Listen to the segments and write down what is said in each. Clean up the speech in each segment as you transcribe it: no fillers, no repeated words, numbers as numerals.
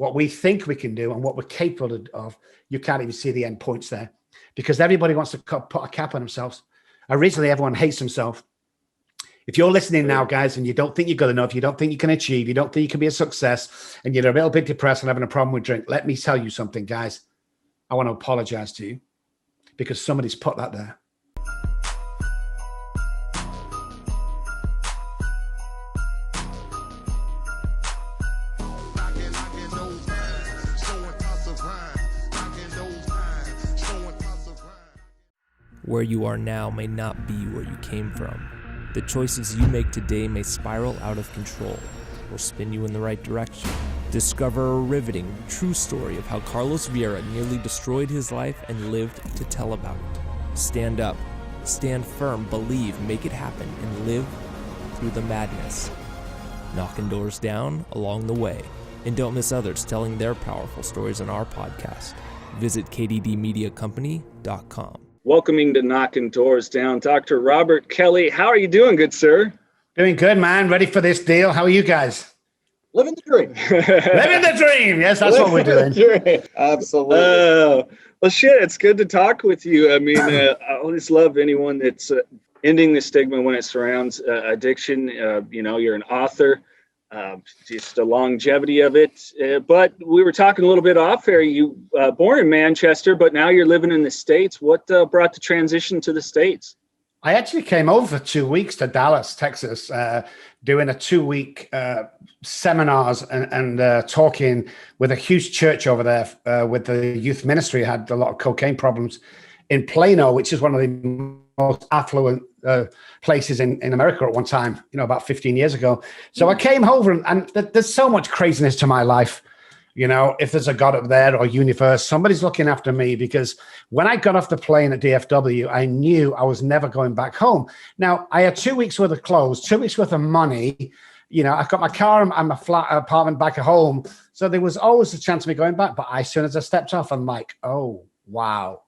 what we think we can do and what we're capable of, you can't even see the end points there, because everybody wants to put a cap on themselves. Originally, everyone hates himself. If you're listening now, guys, and you don't think you're good enough, you don't think you can achieve, you don't think you can be a success, and you're a little bit depressed and having a problem with drink, let me tell you something, guys. I want to apologize to you because somebody's put that there. Where you are now may not be where you came from. The choices you make today may spiral out of control or spin you in the right direction. Discover a riveting, true story of how Carlos Vieira nearly destroyed his life and lived to tell about it. Stand up, stand firm, believe, make it happen, and live through the madness. Knocking doors down along the way. And don't miss others telling their powerful stories on our podcast. Visit kddmediacompany.com. Welcoming to Knocking Doors Down, Dr. Robert Kelly. How are you doing, good sir? Doing good, man. Ready for this deal. How are you guys? Living the dream. Living the dream. Yes, that's what we're doing. Absolutely. Well, shit, it's good to talk with you. I mean, I always love anyone that's ending the stigma when it surrounds addiction. You're an author. Just the longevity of it. But we were talking a little bit off air. You born in Manchester, but now you're living in the States. What brought the transition to the States? I actually came over for 2 weeks to Dallas, Texas, doing a 2-week seminars and talking with a huge church over there with the youth ministry. Had a lot of cocaine problems in Plano, which is one of the most affluent places in America at one time, about 15 years ago. So I came over and there's so much craziness to my life. If there's a God up there or universe, somebody's looking after me, because when I got off the plane at DFW, I knew I was never going back home. Now, I had 2 weeks worth of clothes, 2 weeks worth of money. I've got my car and my flat apartment back at home. So there was always a chance of me going back. But as soon as I stepped off, I'm like, oh, wow,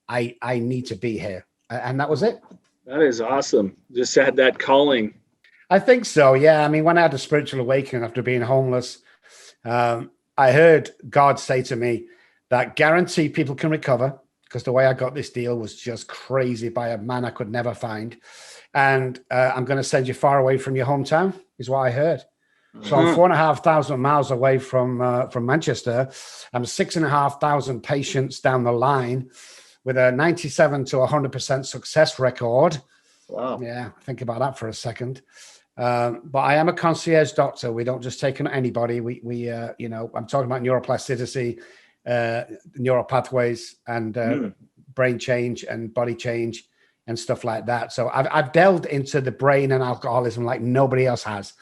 I need to be here. And that was it. That is awesome. Just had that calling. I think so, yeah. I mean, when I had a spiritual awakening after being homeless, I heard God say to me that guarantee people can recover, because the way I got this deal was just crazy by a man I could never find. And I'm going to send you far away from your hometown, is what I heard. So I'm 4,500 miles away from Manchester. I'm 6,500 patients down the line with a 97 to 100% success record. Wow. Yeah, think about that for a second. But I am a concierge doctor. We don't just take on anybody. I'm talking about neuroplasticity, neural pathways, and brain change and body change and stuff like that. So I've delved into the brain and alcoholism like nobody else has.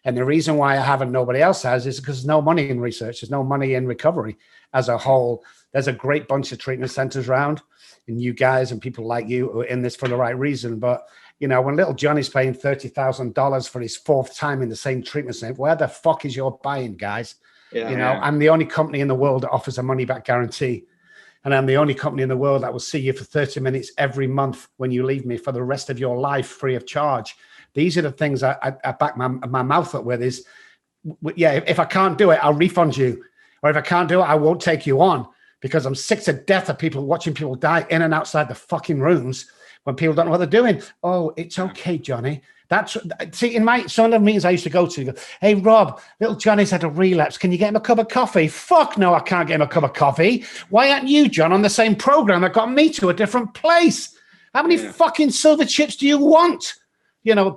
And the reason why I haven't nobody else has is because there's no money in research. There's no money in recovery as a whole. There's a great bunch of treatment centers around, and you guys and people like you are in this for the right reason. But when little Johnny's paying $30,000 for his fourth time in the same treatment center, where the fuck is your buy-in, guys? Yeah. I'm the only company in the world that offers a money-back guarantee. And I'm the only company in the world that will see you for 30 minutes every month when you leave me for the rest of your life, free of charge. These are the things I back my mouth up with is, if I can't do it, I'll refund you. Or if I can't do it, I won't take you on, because I'm sick to death of watching people die in and outside the fucking rooms when people don't know what they're doing. Oh, it's okay, Johnny. In some of the meetings I used to go to, hey, Rob, little Johnny's had a relapse. Can you get him a cup of coffee? Fuck no, I can't get him a cup of coffee. Why aren't you, John, on the same program that got me to a different place? How many fucking silver chips do you want?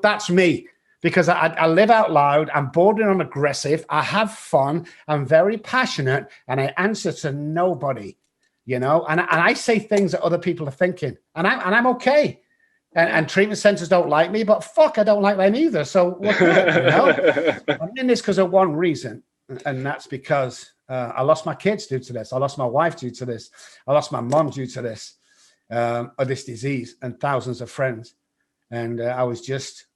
That's me, because I live out loud. I'm bordering on aggressive. I have fun. I'm very passionate, and I answer to nobody, and I say things that other people are thinking, and I'm okay. And treatment centers don't like me, but fuck, I don't like them either. So what good, I'm in this because of one reason, and that's because I lost my kids due to this. I lost my wife due to this. I lost my mom due to this, of this disease, and thousands of friends. And I was just,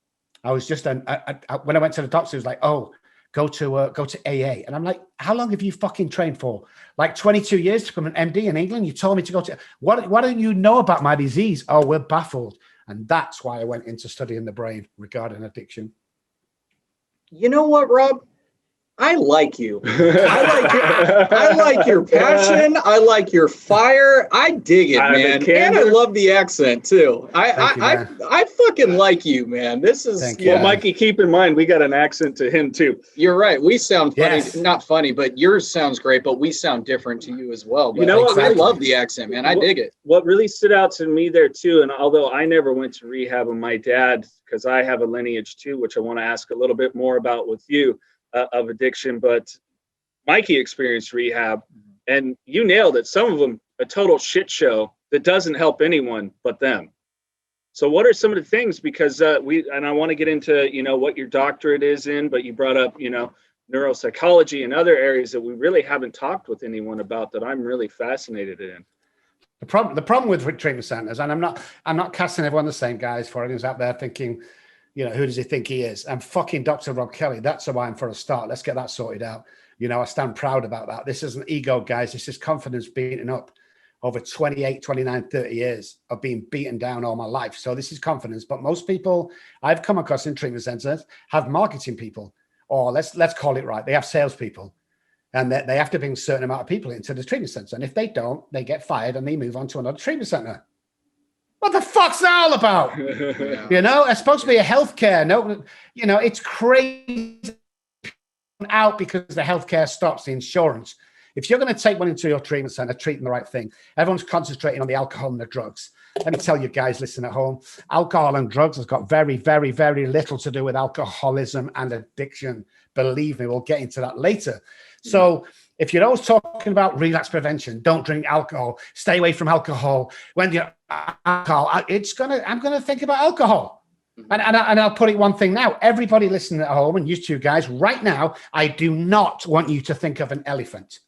when I went to the doctor, he was like, oh, go to AA. And I'm like, how long have you fucking trained for? Like 22 years to become an MD in England? You told me to go to, what don't you know about my disease? Oh, we're baffled. And that's why I went into studying the brain regarding addiction. You know what, Rob? I like you. I like your passion. I like your fire. I dig it, man. And I love the accent too. I fucking like you, man. This is well, Mikey, keep in mind we got an accent to him too. You're right. We sound funny, not funny, but yours sounds great, but we sound different to you as well. But you know what? I love the accent, man. I dig it. What really stood out to me there too, and although I never went to rehab with my dad, because I have a lineage too, which I want to ask a little bit more about with you. Of addiction, but Mikey experienced rehab, and you nailed it. Some of them a total shit show that doesn't help anyone but them. So what are some of the things, because I want to get into, what your doctorate is in, but you brought up, neuropsychology and other areas that we really haven't talked with anyone about that I'm really fascinated in. The problem with treatment centers, and I'm not casting everyone the same, guys, for anyone's out there thinking, who does he think he is? I'm fucking Dr. Rob Kelly. That's who I am for a start. Let's get that sorted out. I stand proud about that. This isn't ego, guys. This is confidence beaten up over 28, 29, 30 years of being beaten down all my life. So this is confidence. But most people I've come across in treatment centers have marketing people, or let's call it right. They have salespeople, and they have to bring a certain amount of people into the treatment center. And if they don't, they get fired and they move on to another treatment center. What the fuck's that all about? It's supposed to be a healthcare. No, it's crazy out because the healthcare stops, the insurance. If you're going to take one into your treatment center, treat them the right thing. Everyone's concentrating on the alcohol and the drugs. Let me tell you guys, listen at home, alcohol and drugs has got very, very, very little to do with alcoholism and addiction. Believe me, we'll get into that later. So if you're always talking about relapse prevention, don't drink alcohol, stay away from alcohol. When you're alcohol, I'm going to think about alcohol. And I'll put it one thing now. Everybody listening at home, and you two guys, right now, I do not want you to think of an elephant.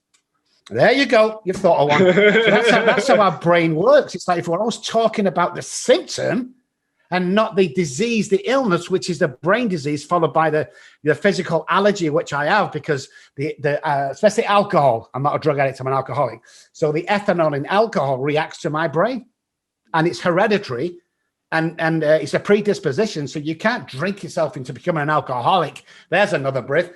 There you go. You've thought of one. So that's how our brain works. It's like if we're always talking about the symptom and not the disease, the illness, which is the brain disease, followed by the physical allergy, which I have, because especially alcohol. I'm not a drug addict, I'm an alcoholic. So the ethanol in alcohol reacts to my brain, and it's hereditary, and it's a predisposition. So you can't drink yourself into becoming an alcoholic. There's another myth.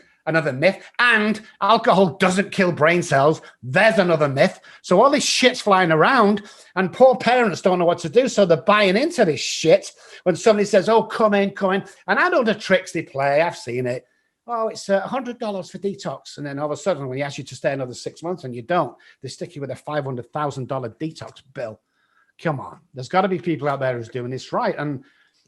And alcohol doesn't kill brain cells. There's another myth. So all this shit's flying around, and poor parents don't know what to do. So they're buying into this shit when somebody says, oh, come in. And I know the tricks they play. I've seen it. Oh, it's $100 for detox. And then all of a sudden, when you ask you to stay another 6 months and you don't, they stick you with a $500,000 detox bill. Come on. There's got to be people out there who's doing this right. And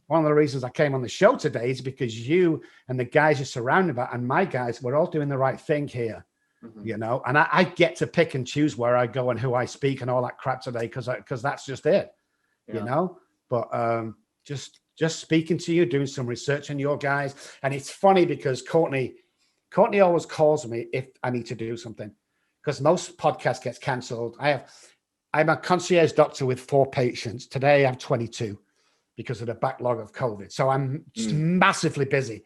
one of the reasons I came on the show today is because you and the guys you're surrounded by, and my guys, we're all doing the right thing here, and I get to pick and choose where I go and who I speak and all that crap today, because that's just it, but just speaking to you, doing some research on your guys. And it's funny because Courtney always calls me if I need to do something, because most podcasts gets canceled. I'm a concierge doctor with 4 patients. Today I have 22. Because of the backlog of COVID. So I'm just massively busy.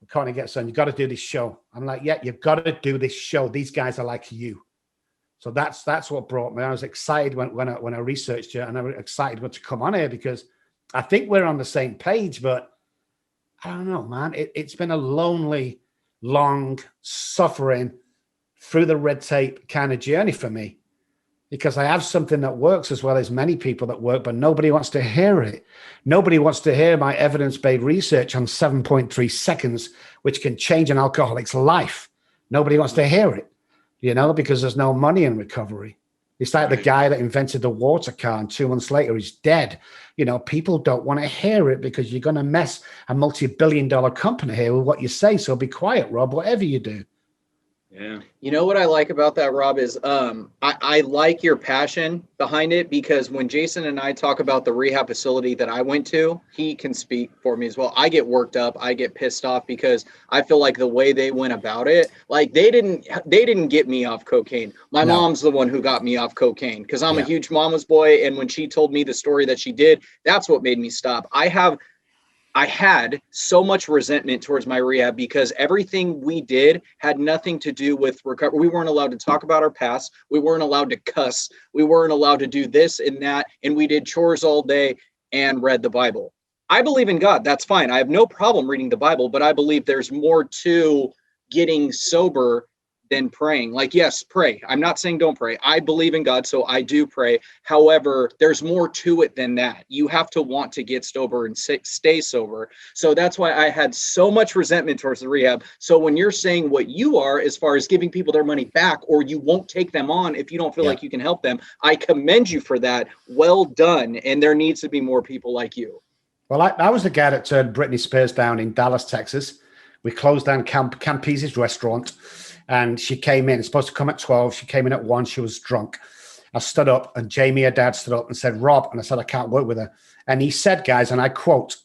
Courtney gets on, you got to do this show. I'm like, yeah, you've got to do this show. These guys are like you. So that's what brought me. I was excited when I researched it, and I was excited to come on here because I think we're on the same page, but I don't know, man. It's been a lonely, long, suffering, through the red tape kind of journey for me. Because I have something that works as well as many people that work, but nobody wants to hear it. Nobody wants to hear my evidence-based research on 7.3 seconds, which can change an alcoholic's life. Nobody wants to hear it, because there's no money in recovery. It's like the guy that invented the water car, and 2 months later he's dead. People don't want to hear it because you're going to mess a multi-billion-dollar company here with what you say. So be quiet, Rob, whatever you do. Yeah. You know what I like about that, Rob, is I like your passion behind it, because when Jason and I talk about the rehab facility that I went to, he can speak for me as well. I get worked up. I get pissed off because I feel like the way they went about it, like they didn't get me off cocaine. My mom's the one who got me off cocaine, because I'm a huge mama's boy. And when she told me the story that she did, that's what made me stop. I had so much resentment towards my rehab because everything we did had nothing to do with recovery. We weren't allowed to talk about our past. We weren't allowed to cuss. We weren't allowed to do this and that. And we did chores all day and read the Bible. I believe in God. That's fine. I have no problem reading the Bible, but I believe there's more to getting sober than praying. Like, yes, pray. I'm not saying don't pray. I believe in God, so I do pray. However, there's more to it than that. You have to want to get sober and stay sober. So that's why I had so much resentment towards the rehab. So when you're saying what you are, as far as giving people their money back, or you won't take them on if you don't feel like you can help them, I commend you for that. Well done. And there needs to be more people like you. Well, I was the guy that turned Britney Spears down in Dallas, Texas. We closed down Campese's restaurant. And she came in, supposed to come at 12. She came in at 1. She was drunk. I stood up, and Jamie, her dad, stood up and said, Rob. And I said, I can't work with her. And he said, guys, and I quote,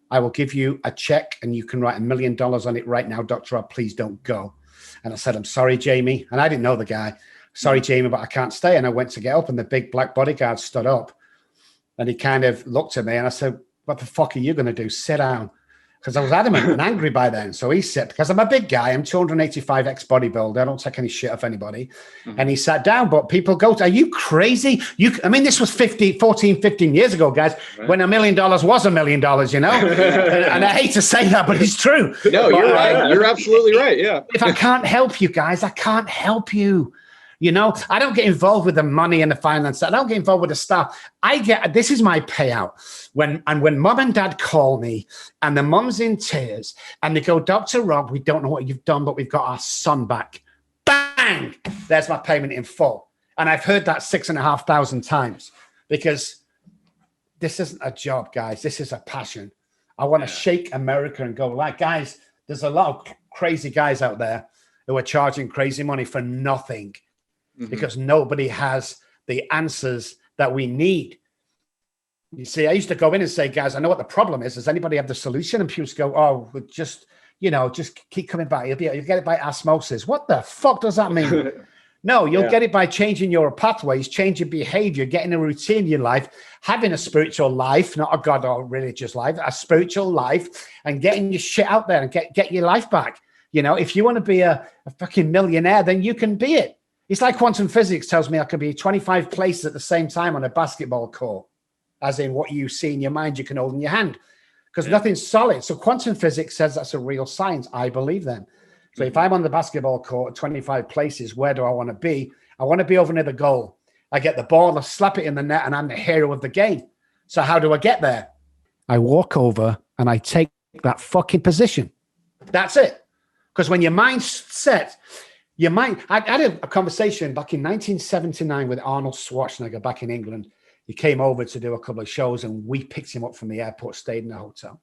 I will give you a check and you can write $1 million on it right now, Dr. Rob, please don't go. And I said, I'm sorry, Jamie. And I didn't know the guy. Sorry, Jamie, but I can't stay. And I went to get up, and the big black bodyguard stood up. And he kind of looked at me, and I said, what the fuck are you going to do? Sit down. Because I was adamant and angry by then. So he sat, because I'm a big guy. I'm 285 ex-bodybuilder. I don't take any shit off anybody. Mm-hmm. And he sat down, but people go, are you crazy? I mean, this was 14, 15 years ago, guys, right, when $1 million was $1 million, you know? And I hate to say that, but it's true. No, you're right. You're absolutely right, yeah. If I can't help you guys, I can't help you. You know, I don't get involved with the money and the finance. I don't get involved with the staff. This is my payout. When mom and dad call me and the mom's in tears and they go, Dr. Rob, we don't know what you've done, but we've got our son back. Bang! There's my payment in full. And I've heard that 6,500 times, because this isn't a job, guys. This is a passion. I want to shake America and go, like, guys, there's a lot of crazy guys out there who are charging crazy money for nothing. Mm-hmm. Because nobody has the answers that we need. You see, I used to go in and say, guys, I know what the problem is. Does anybody have the solution? And people go, oh, just keep coming back. You'll get it by osmosis. What the fuck does that mean? No, you'll get it by changing your pathways, changing behavior, getting a routine in your life, having a spiritual life, not a God or religious life, a spiritual life, and getting your shit out there and get your life back. You know, if you want to be a fucking millionaire, then you can be it. It's like quantum physics tells me I can be 25 places at the same time on a basketball court, as in what you see in your mind, you can hold in your hand, because nothing's solid. So quantum physics says that's a real science. I believe them. So if I'm on the basketball court at 25 places, where do I want to be? I want to be over near the goal. I get the ball, I slap it in the net, and I'm the hero of the game. So how do I get there? I walk over and I take that fucking position. That's it. Because when your mind's set, your mind, I had a conversation back in 1979 with Arnold Schwarzenegger back in England. He came over to do a couple of shows, and we picked him up from the airport, stayed in the hotel.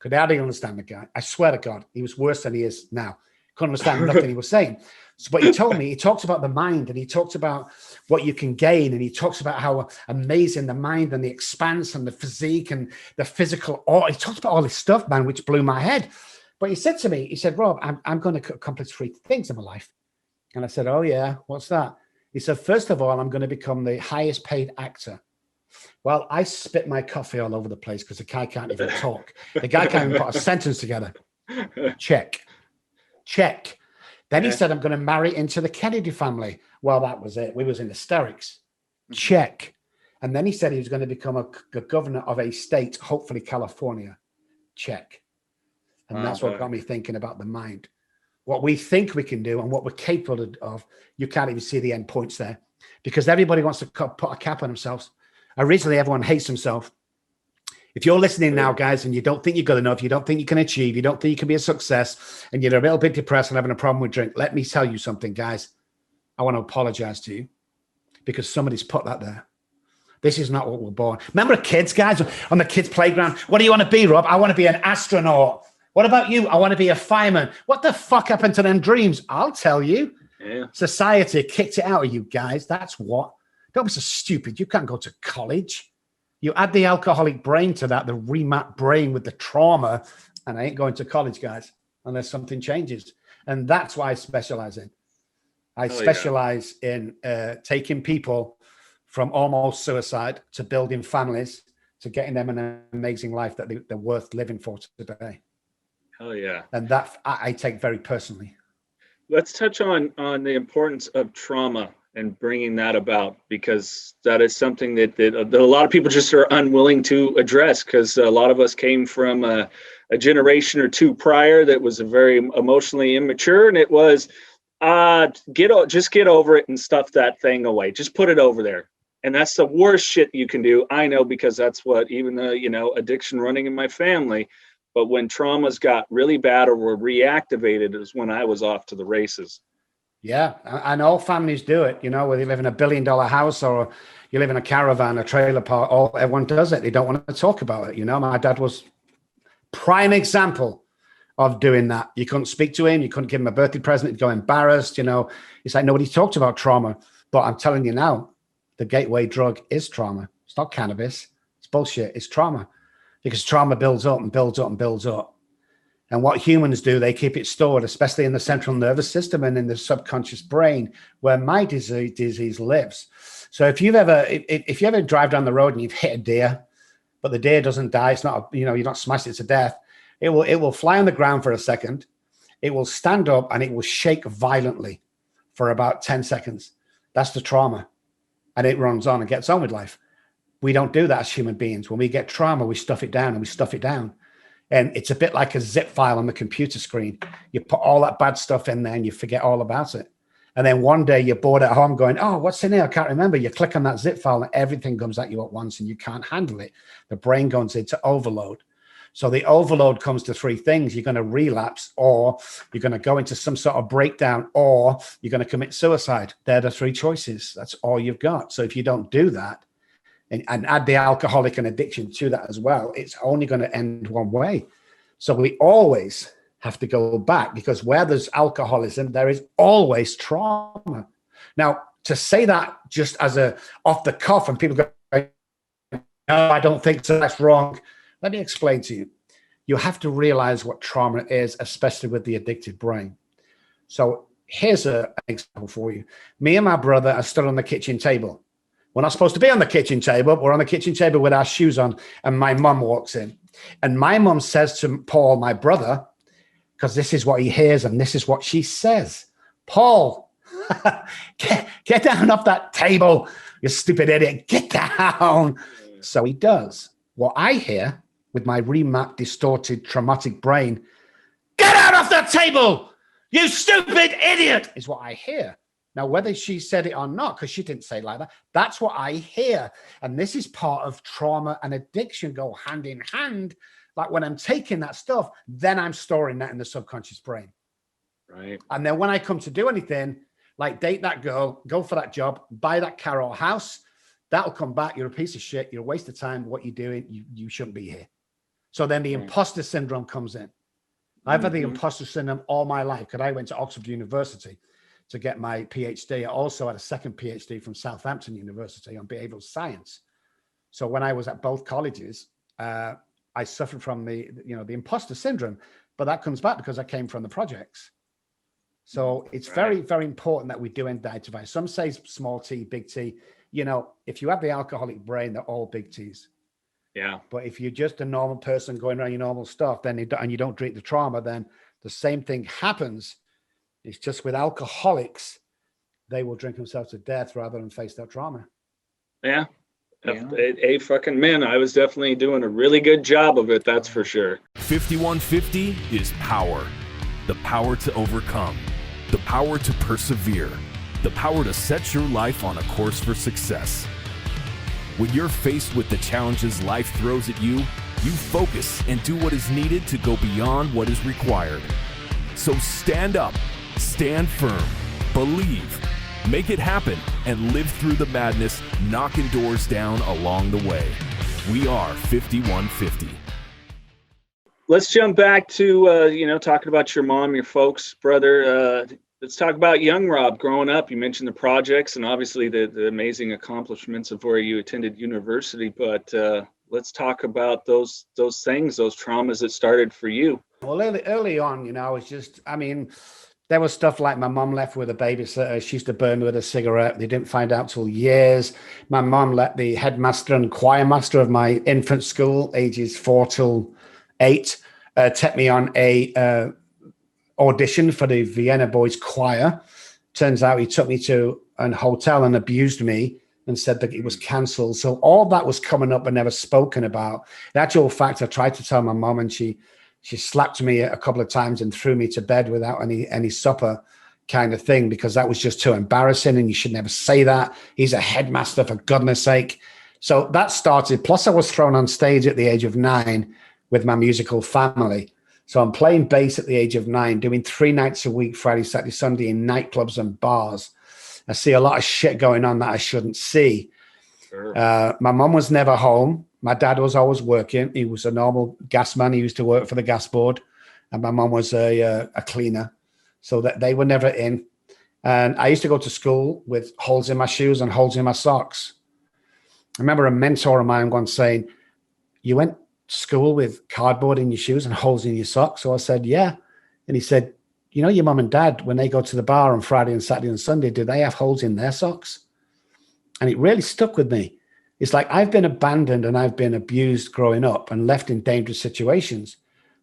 Could hardly understand the guy. I swear to God, he was worse than he is now. Couldn't understand nothing he was saying. So, but he told me, he talks about the mind, and he talks about what you can gain, and he talks about how amazing the mind and the expanse and the physique and the physical. He talks about all this stuff, man, which blew my head. But he said to me, he said, Rob, I'm going to accomplish 3 things in my life. And I said, oh, yeah, what's that? He said, first of all, I'm going to become the highest paid actor. Well, I spit my coffee all over the place because the guy can't even talk. The guy can't even put a sentence together. Check. Then he said, I'm going to marry into the Kennedy family. Well, that was it. We was in hysterics. Check. And then he said he was going to become a governor of a state, hopefully California. Check. And that's what got me thinking about the mind. What we think we can do and what we're capable of, you can't even see the end points there, because everybody wants to put a cap on themselves. Originally, everyone hates himself. If you're listening now, guys, and you don't think you're good enough, you don't think you can achieve, you don't think you can be a success, and you're a little bit depressed and having a problem with drink, let me tell you something, guys. I want to apologize to you, because somebody's put that there. This is not what we're born. Remember the kids, guys, on the kids' playground? What do you want to be, Rob? I want to be an astronaut. What about you? I want to be a fireman. What the fuck happened to them dreams? I'll tell you. Yeah. Society kicked it out of you guys. That's what. Don't be so stupid. You can't go to college. You add the alcoholic brain to that, the remap brain with the trauma, and I ain't going to college, guys, unless something changes. And that's what I specialize in. I specialize in taking people from almost suicide to building families, to getting them an amazing life that they're worth living for today. Oh yeah. And that I take very personally. Let's touch on the importance of trauma and bringing that about, because that is something that a lot of people just are unwilling to address, because a lot of us came from a generation or two prior that was a very emotionally immature, and it was just get over it and stuff that thing away. Just put it over there. And that's the worst shit you can do. I know, because that's what even the, addiction running in my family. But when traumas got really bad or were reactivated is when I was off to the races. Yeah. And all families do it, whether you live in a $1 billion house or you live in a caravan, a trailer park, everyone does it. They don't want to talk about it. My dad was prime example of doing that. You couldn't speak to him. You couldn't give him a birthday present. He'd go embarrassed, It's like nobody talked about trauma. But I'm telling you now, the gateway drug is trauma. It's not cannabis. It's bullshit. It's trauma, because trauma builds up and builds up and builds up. And what humans do, they keep it stored, especially in the central nervous system and in the subconscious brain, where my disease lives. So if you ever drive down the road and you've hit a deer, but the deer doesn't die, it's not, you're not smashed it to death. It will fly on the ground for a second. It will stand up and it will shake violently for about 10 seconds. That's the trauma. And it runs on and gets on with life. We don't do that as human beings. When we get trauma, we stuff it down and we stuff it down. And it's a bit like a zip file on the computer screen. You put all that bad stuff in there and you forget all about it. And then one day you're bored at home going, oh, what's in here? I can't remember. You click on that zip file and everything comes at you at once and you can't handle it. The brain goes into overload. So the overload comes to three things. You're going to relapse, or you're going to go into some sort of breakdown, or you're going to commit suicide. They're the three choices. That's all you've got. So if you don't do that and add the alcoholic and addiction to that as well, it's only going to end one way. So we always have to go back, because where there's alcoholism, there is always trauma. Now, to say that just as a off the cuff and people go, no, I don't think so, that's wrong. Let me explain to you. You have to realize what trauma is, especially with the addicted brain. So here's an example for you. Me and my brother are stood on the kitchen table. We're not supposed to be on the kitchen table. We're on the kitchen table with our shoes on, and my mum walks in. And my mum says to Paul, my brother, because this is what he hears and this is what she says, Paul, get down off that table, you stupid idiot, get down. So he does. What I hear with my remapped, distorted, traumatic brain, get out off that table, you stupid idiot, is what I hear. Now, whether she said it or not, because she didn't say it like that, that's what I hear. And this is part of trauma and addiction go hand in hand. Like when I'm taking that stuff, then I'm storing that in the subconscious brain. Right. And then when I come to do anything, like date that girl, go for that job, buy that car or house, that'll come back. You're a piece of shit. You're a waste of time. What you're doing, you shouldn't be here. So then the imposter syndrome comes in. I've had the imposter syndrome all my life, because I went to Oxford University to get my PhD. I also had a second PhD from Southampton University on behavioral science. So when I was at both colleges, I suffered from the imposter syndrome, but that comes back because I came from the projects. So it's very, very important that we do identify. Some say small T, big T. If you have the alcoholic brain, they're all big T's. Yeah. But if you're just a normal person going around your normal stuff, then you don't drink the trauma, then the same thing happens. It's just with alcoholics, they will drink themselves to death rather than face that trauma. Yeah. A fucking man. I was definitely doing a really good job of it. That's for sure. 5150 is power. The power to overcome. The power to persevere. The power to set your life on a course for success. When you're faced with the challenges life throws at you, you focus and do what is needed to go beyond what is required. So stand up, stand firm, believe, make it happen, and live through the madness, knocking doors down along the way. We are 5150. Let's jump back to, talking about your mom, your folks, brother. Let's talk about young Robb growing up. You mentioned the projects and obviously the amazing accomplishments of where you attended university, but let's talk about those things, those traumas that started for you. Well, early on, it's just, there was stuff like my mom left with a babysitter. She used to burn me with a cigarette. They didn't find out till years. My mom let the headmaster and choirmaster of my infant school, ages 4 till 8, take me on a audition for the Vienna Boys Choir. Turns out he took me to an hotel and abused me and said that it was cancelled. So all that was coming up and never spoken about. In actual fact, I tried to tell my mom and she She slapped me a couple of times and threw me to bed without any supper kind of thing, because that was just too embarrassing and you should never say that. He's a headmaster, for goodness sake. So that started. Plus I was thrown on stage at the age of 9 with my musical family. So I'm playing bass at the age of 9, doing 3 nights a week, Friday, Saturday, Sunday, in nightclubs and bars. I see a lot of shit going on that I shouldn't see. Sure. My mum was never home. My dad was always working. He was a normal gas man. He used to work for the gas board. And my mum was a cleaner. So that they were never in. And I used to go to school with holes in my shoes and holes in my socks. I remember a mentor of mine once saying, "You went to school with cardboard in your shoes and holes in your socks?" So I said, "Yeah." And he said, "You know, your mum and dad, when they go to the bar on Friday and Saturday and Sunday, do they have holes in their socks?" And it really stuck with me. It's like I've been abandoned and I've been abused growing up and left in dangerous situations.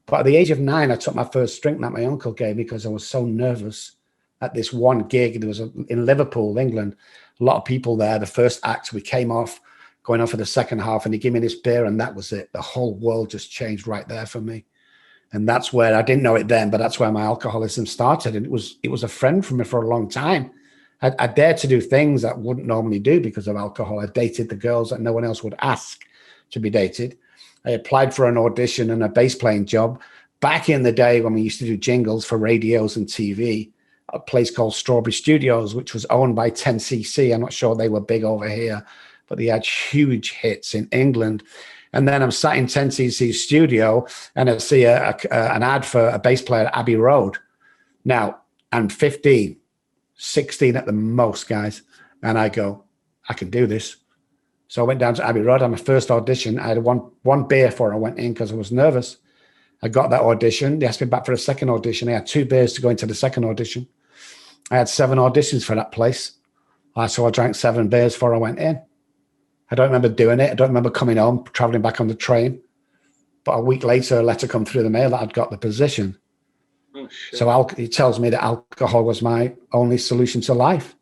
But at the age of 9, I took my first drink that my uncle gave me because I was so nervous at this one gig. There was in Liverpool, England, a lot of people there. The first act, we came off, going on for the second half, and he gave me this beer, and that was it. The whole world just changed right there for me. And that's where, I didn't know it then, but that's where my alcoholism started. And it was a friend for me for a long time. I dared to do things that I wouldn't normally do because of alcohol. I dated the girls that no one else would ask to be dated. I applied for an audition and a bass playing job back in the day when we used to do jingles for radios and TV, a place called Strawberry Studios, which was owned by 10cc. I'm not sure they were big over here, but they had huge hits in England. And then I'm sat in 10cc studio and I see an ad for a bass player at Abbey Road. Now, I'm 15, 16 at the most, guys. And I go, I can do this. So I went down to Abbey Road on my first audition. I had one beer before I went in because I was nervous. I got that audition. They asked me back for a second audition. I had 2 beers to go into the second audition. I had 7 auditions for that place. So I drank 7 beers before I went in. I don't remember doing it. I don't remember coming home, traveling back on the train. But a week later, a letter come through the mail that I'd got the position. Oh, shit. So it tells me that alcohol was my only solution to life.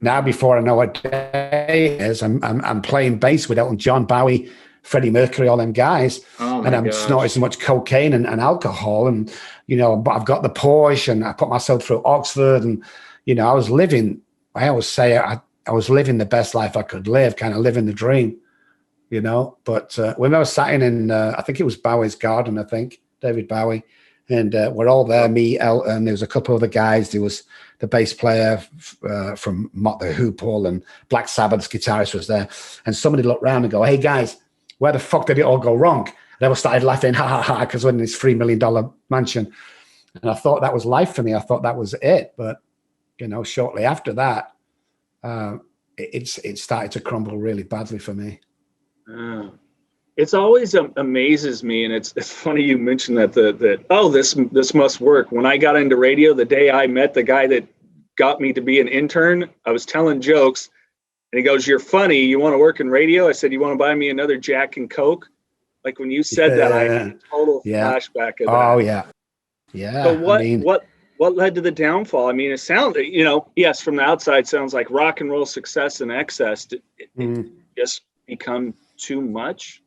Now, before I know what day is, I'm playing bass with Elton John, Bowie, Freddie Mercury, all them guys. Oh, and I'm snorting so much cocaine and alcohol. And, you know, but I've got the Porsche and I put myself through Oxford. And, you know, I was living, I always say I was living the best life I could live, kind of living the dream, you know. But when I was sat in I think it was Bowie's garden, I think, David Bowie. And we're all there, me, Elton, there was a couple of the guys. There was the bass player from Motley Crue, Paul, and Black Sabbath's guitarist was there. And somebody looked around and go, "Hey, guys, where the fuck did it all go wrong?" And everyone started laughing, ha, ha, ha, because we're in this $3 million mansion. And I thought that was life for me. I thought that was it. But, you know, shortly after that, it started to crumble really badly for me. It's always amazes me, and it's funny you mentioned that this must work. When I got into radio, the day I met the guy that got me to be an intern, I was telling jokes, and he goes, "You're funny. You want to work in radio?" I said, "You want to buy me another Jack and Coke?" Like when you said that, I had a total flashback of that. Oh yeah, yeah. So what led to the downfall? I mean, it sounds, you know, yes, from the outside, sounds like rock and roll success and excess. It just become too much.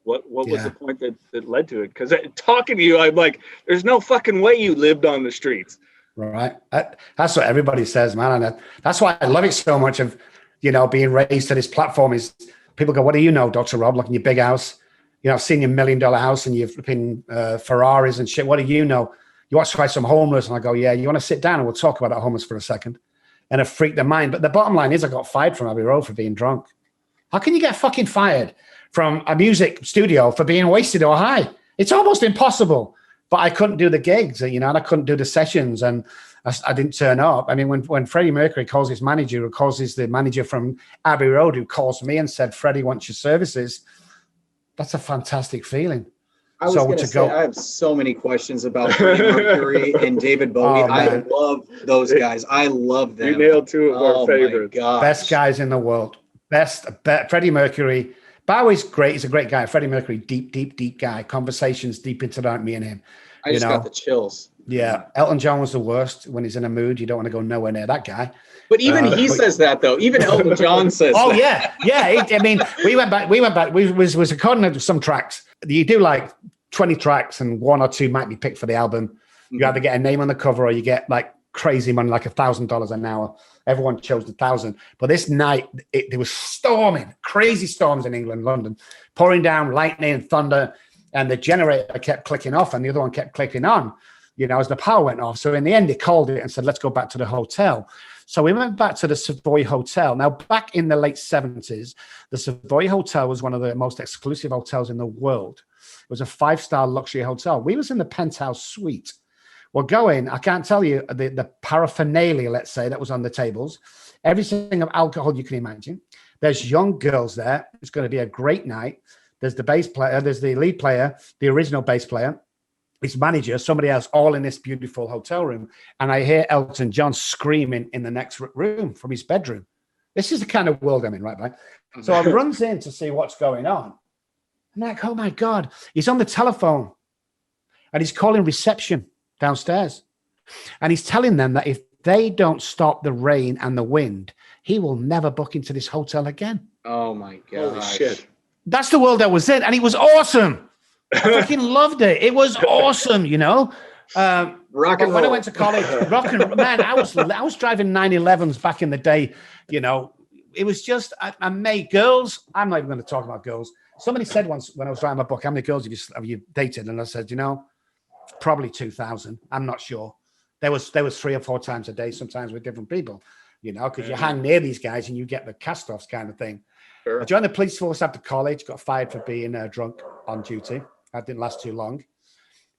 What was the point that led to it? Because talking to you, I'm like, there's no fucking way you lived on the streets. Right. That's what everybody says, man. And that's why I love it so much of, you know, being raised to this platform is people go, "What do you know, Dr. Robb? Look in your big house. You know, I've seen your $1 million house and you've been Ferraris and shit. What do you know? You want to try some homeless?" And I go, "Yeah, you want to sit down and we'll talk about that homeless for a second." And it freaked their mind. But the bottom line is I got fired from Abbey Road for being drunk. How can you get fucking fired from a music studio for being wasted or high? It's almost impossible. But I couldn't do the gigs, you know, and I couldn't do the sessions, and I didn't turn up. I mean, when Freddie Mercury calls his manager, who calls the manager from Abbey Road, who calls me and said, "Freddie wants your services," that's a fantastic feeling. I was going to say, I have so many questions about Freddie Mercury and David Bowie. I love those guys. I love them. You nailed 2 of our favorites. Best guys in the world. Best Freddie Mercury. Bowie's great. He's a great guy. Freddie Mercury, deep guy. Conversations deep into that, me and him. I just got the chills. Yeah. Elton John was the worst. When he's in a mood, you don't want to go nowhere near that guy. But even he says that, though. Even Elton John says that. Oh, yeah. I mean, we went back. We was recording some tracks. You do like 20 tracks and 1 or 2 might be picked for the album. You either get a name on the cover or you get like crazy money, like $1,000 an hour. Everyone chose 1,000. But this night, there was storming, crazy storms in England, London, pouring down lightning and thunder. And the generator kept clicking off and the other one kept clicking on, as the power went off. So in the end, they called it and said, let's go back to the hotel. So we went back to the Savoy Hotel. Now, back in the late 70s, the Savoy Hotel was one of the most exclusive hotels in the world. It was a 5-star luxury hotel. We was in the penthouse suite. Well, I can't tell you the paraphernalia, let's say, that was on the tables. Everything of alcohol you can imagine. There's young girls there. It's going to be a great night. There's the bass player. There's the lead player, the original bass player, his manager, somebody else, all in this beautiful hotel room. And I hear Elton John screaming in the next room from his bedroom. This is the kind of world I'm in, right? So I runs in to see what's going on. I'm like, oh, my God. He's on the telephone and he's calling reception downstairs. And he's telling them that if they don't stop the rain and the wind, he will never book into this hotel again. Oh, my God. Holy shit. That's the world I was in. And it was awesome. I fucking loved it. It was awesome, Rock and roll. When I went to college, man, I was driving 911s back in the day. It was just, I made girls. I'm not even going to talk about girls. Somebody said once when I was writing my book, how many girls have you dated? And I said, probably 2,000. I'm not sure. There was 3 or 4 times a day, sometimes with different people, because you hang near these guys and you get the cast-offs kind of thing. Sure. I joined the police force after college, got fired for being drunk on duty. That didn't last too long.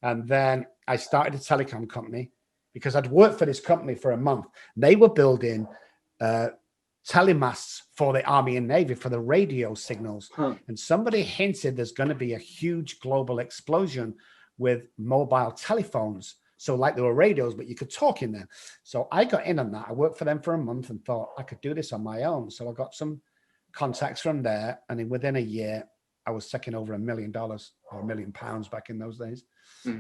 And then I started a telecom company because I'd worked for this company for a month. They were building telemasts for the Army and Navy for the radio signals. And somebody hinted there's going to be a huge global explosion with mobile telephones. So like there were radios, but you could talk in them. So I got in on that. I worked for them for a month and thought I could do this on my own. So I got some contacts from there. And then within a year, I was taking over $1 million or £1 million back in those days.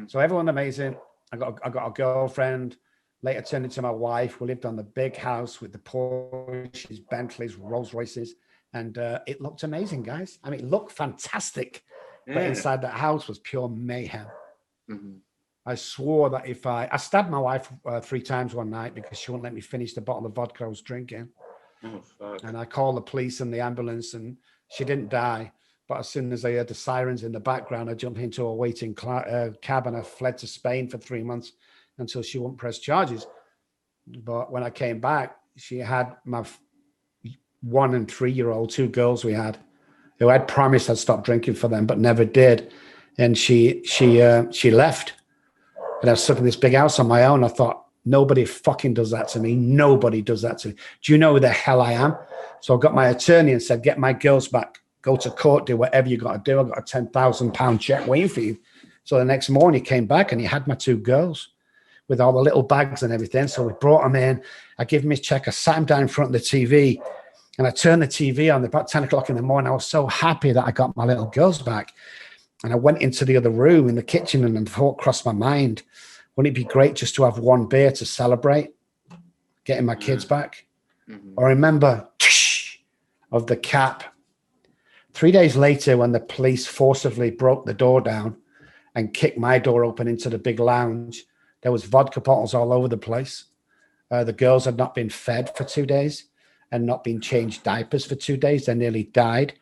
So everyone amazing. I got a girlfriend, later turned into my wife. We lived on the big house with the Porsches, Bentleys, Rolls Royces. And it looked amazing, guys. I mean, it looked fantastic. But inside that house was pure mayhem. I swore that if I stabbed my wife 3 times one night because she wouldn't let me finish the bottle of vodka I was drinking. Oh, fuck. And I called the police and the ambulance and she didn't die. But as soon as I heard the sirens in the background, I jumped into a waiting cab and I fled to Spain for 3 months until she wouldn't press charges. But when I came back, she had my 1 and 3-year-old, 2 girls we had, who I'd promised I'd stop drinking for them, but never did. And she left. And I was stuck in this big house on my own. I thought, nobody fucking does that to me. Nobody does that to me. Do you know who the hell I am? So I got my attorney and said, get my girls back. Go to court, do whatever you got to do. I got a £10,000 check waiting for you. So the next morning he came back and he had my 2 girls with all the little bags and everything. So we brought them in. I gave him his check. I sat him down in front of the TV and I turned the TV on about 10 o'clock in the morning. I was so happy that I got my little girls back. And I went into the other room in the kitchen and the thought crossed my mind, wouldn't it be great just to have 1 beer to celebrate getting my kids back? I remember of the cap. 3 days later, when the police forcibly broke the door down and kicked my door open into the big lounge, there was vodka bottles all over the place. The girls had not been fed for 2 days and not been changed diapers for 2 days. They nearly died.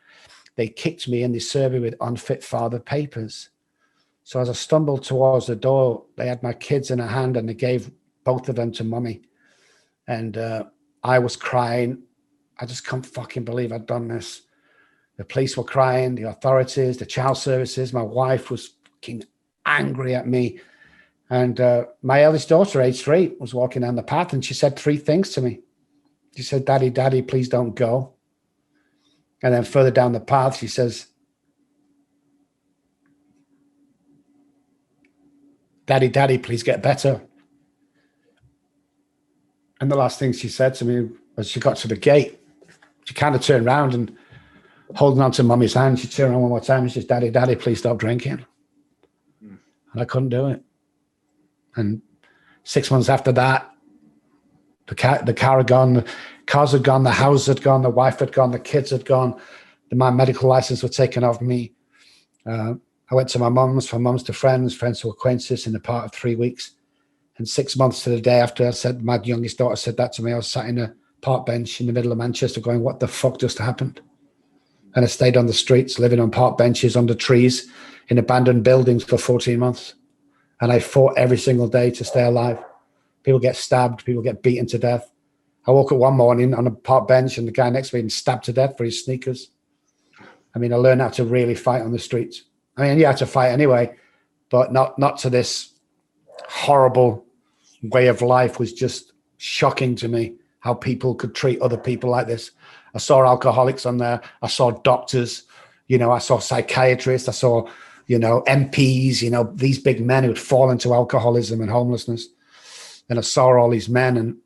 They kicked me and they served me with unfit father papers. So as I stumbled towards the door, they had my kids in a hand and they gave both of them to mummy. And I was crying. I just can't fucking believe I'd done this. The police were crying, the authorities, the child services. My wife was fucking angry at me. And my eldest daughter, age 3, was walking down the path and she said 3 things to me. She said, Daddy, Daddy, please don't go. And then further down the path, she says, Daddy, Daddy, please get better. And the last thing she said to me was she got to the gate. She kind of turned around and holding on to mummy's hand, she turned around one more time and she says, Daddy, Daddy, please stop drinking. And I couldn't do it. And 6 months after that, the car had gone, the cars had gone, the house had gone, the wife had gone, the kids had gone, my medical license was taken off me. I went to my mum's, from mum's to friends, friends to acquaintances in the part of 3 weeks. And 6 months to the day after I said, my youngest daughter said that to me, I was sat in a park bench in the middle of Manchester going, what the fuck just happened? And I stayed on the streets, living on park benches, under trees, in abandoned buildings for 14 months. And I fought every single day to stay alive. People get stabbed, people get beaten to death. I woke up one morning on a park bench and the guy next to me was stabbed to death for his sneakers. I mean, I learned how to really fight on the streets. I mean, you had to fight anyway, but not to this horrible way of life. Was just shocking to me how people could treat other people like this. I saw alcoholics on there. I saw doctors, I saw psychiatrists. I saw, MPs, these big men who had fallen into alcoholism and homelessness. And I saw all these men, and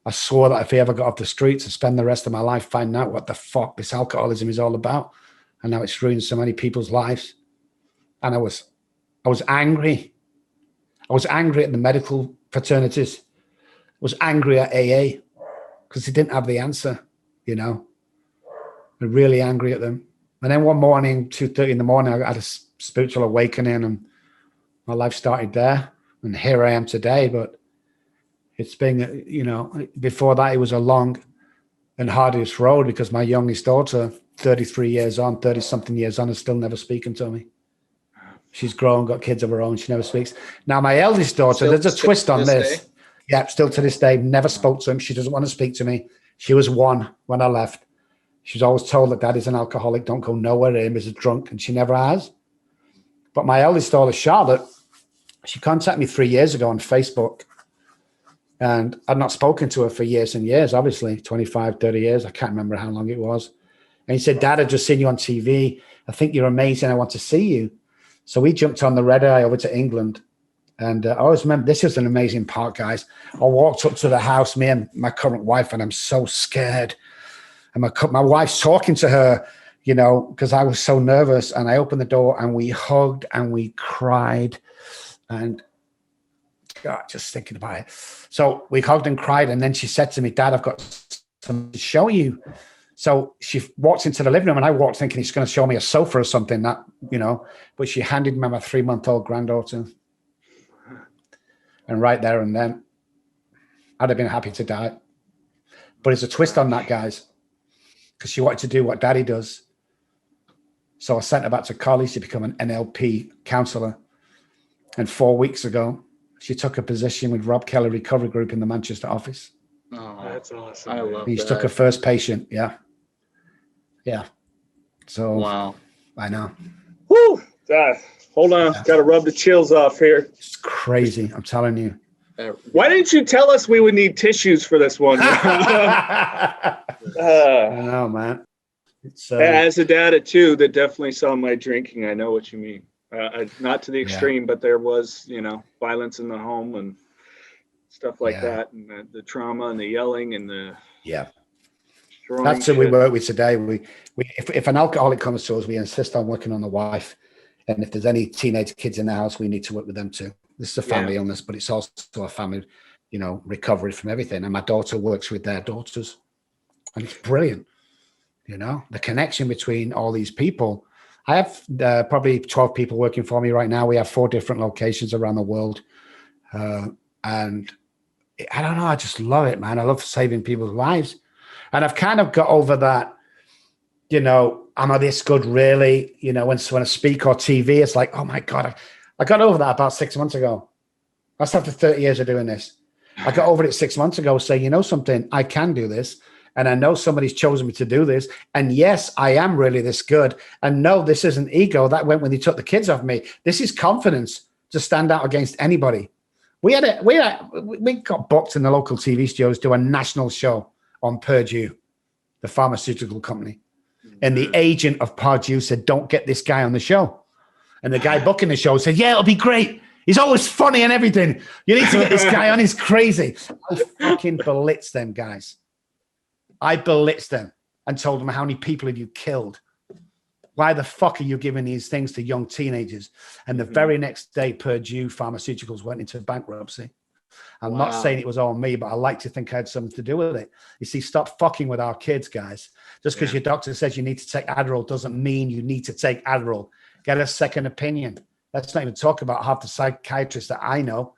I swore that if I ever got off the streets, I'd spend the rest of my life finding out what the fuck this alcoholism is all about. And now it's ruined so many people's lives. And I was angry. I was angry at the medical fraternities. I was angry at AA because they didn't have the answer, I'm really angry at them. And then one morning, 2:30 in the morning, I had a spiritual awakening and my life started there. And here I am today. But it's been, before that, it was a long and hardest road because my youngest daughter, 33 years on, 30-something years on, is still never speaking to me. She's grown, got kids of her own. She never speaks. Now, my eldest daughter, there's a twist on this. Day? Yeah, still to this day, never spoke to him. She doesn't want to speak to me. She was 1 when I left. She was always told that Dad is an alcoholic, don't go nowhere near him, is a drunk, and she never has. But my eldest daughter, Charlotte, she contacted me 3 years ago on Facebook. And I'd not spoken to her for years and years, obviously, 25, 30 years. I can't remember how long it was. And he said, Dad, I've just seen you on TV. I think you're amazing. I want to see you. So we jumped on the red eye over to England. And I always remember, this is an amazing part, guys. I walked up to the house, me and my current wife, and I'm so scared. And my wife's talking to her, because I was so nervous. And I opened the door and we hugged and we cried. And God, just thinking about it. So we hugged and cried. And then she said to me, Dad, I've got something to show you. So she walked into the living room and I walked thinking he's going to show me a sofa or something but she handed me my 3-month-old granddaughter. And right there and then, I'd have been happy to die. But it's a twist on that, guys, because she wanted to do what Daddy does. So I sent her back to college to become an NLP counselor. And 4 weeks ago, she took a position with Robb Keller Recovery Group in the Manchester office. Oh, that's awesome. I love He that. took her first patient. Yeah. Yeah. So, wow. I know. Woo! Hold on. Got to rub the chills off here. It's crazy. I'm telling you. Why didn't you tell us we would need tissues for this one? I know, man. It's, as a dad at 2 that definitely saw my drinking, I know what you mean. Not to the extreme, but there was, violence in the home and stuff like that, and the trauma and the yelling and the That's who we work with today. We if an alcoholic comes to us, we insist on working on the wife, and if there's any teenage kids in the house, we need to work with them too. This is a family illness, but it's also a family, recovery from everything. And my daughter works with their daughters, and it's brilliant. The connection between all these people. I have probably 12 people working for me right now. We have 4 different locations around the world. And I don't know, I just love it, man. I love saving people's lives. And I've kind of got over that, am I this good really? When I speak or TV, it's like, oh my God, I got over that about 6 months ago. That's after 30 years of doing this. I got over it 6 months ago saying, something, I can do this. And I know somebody's chosen me to do this. And yes, I am really this good. And no, this isn't ego. That went when they took the kids off me. This is confidence to stand out against anybody. We got booked in the local TV studios to do a national show on Purdue, the pharmaceutical company. And the agent of Purdue said, don't get this guy on the show. And the guy booking the show said, yeah, it'll be great. He's always funny and everything. You need to get this guy on. He's crazy. I fucking blitzed them guys. I blitzed them and told them, how many people have you killed? Why the fuck are you giving these things to young teenagers? And the very next day, Purdue Pharmaceuticals went into bankruptcy. I'm not saying it was all me, but I like to think I had something to do with it. You see, stop fucking with our kids, guys. Just because your doctor says you need to take Adderall doesn't mean you need to take Adderall. Get a second opinion. Let's not even talk about half the psychiatrists that I know.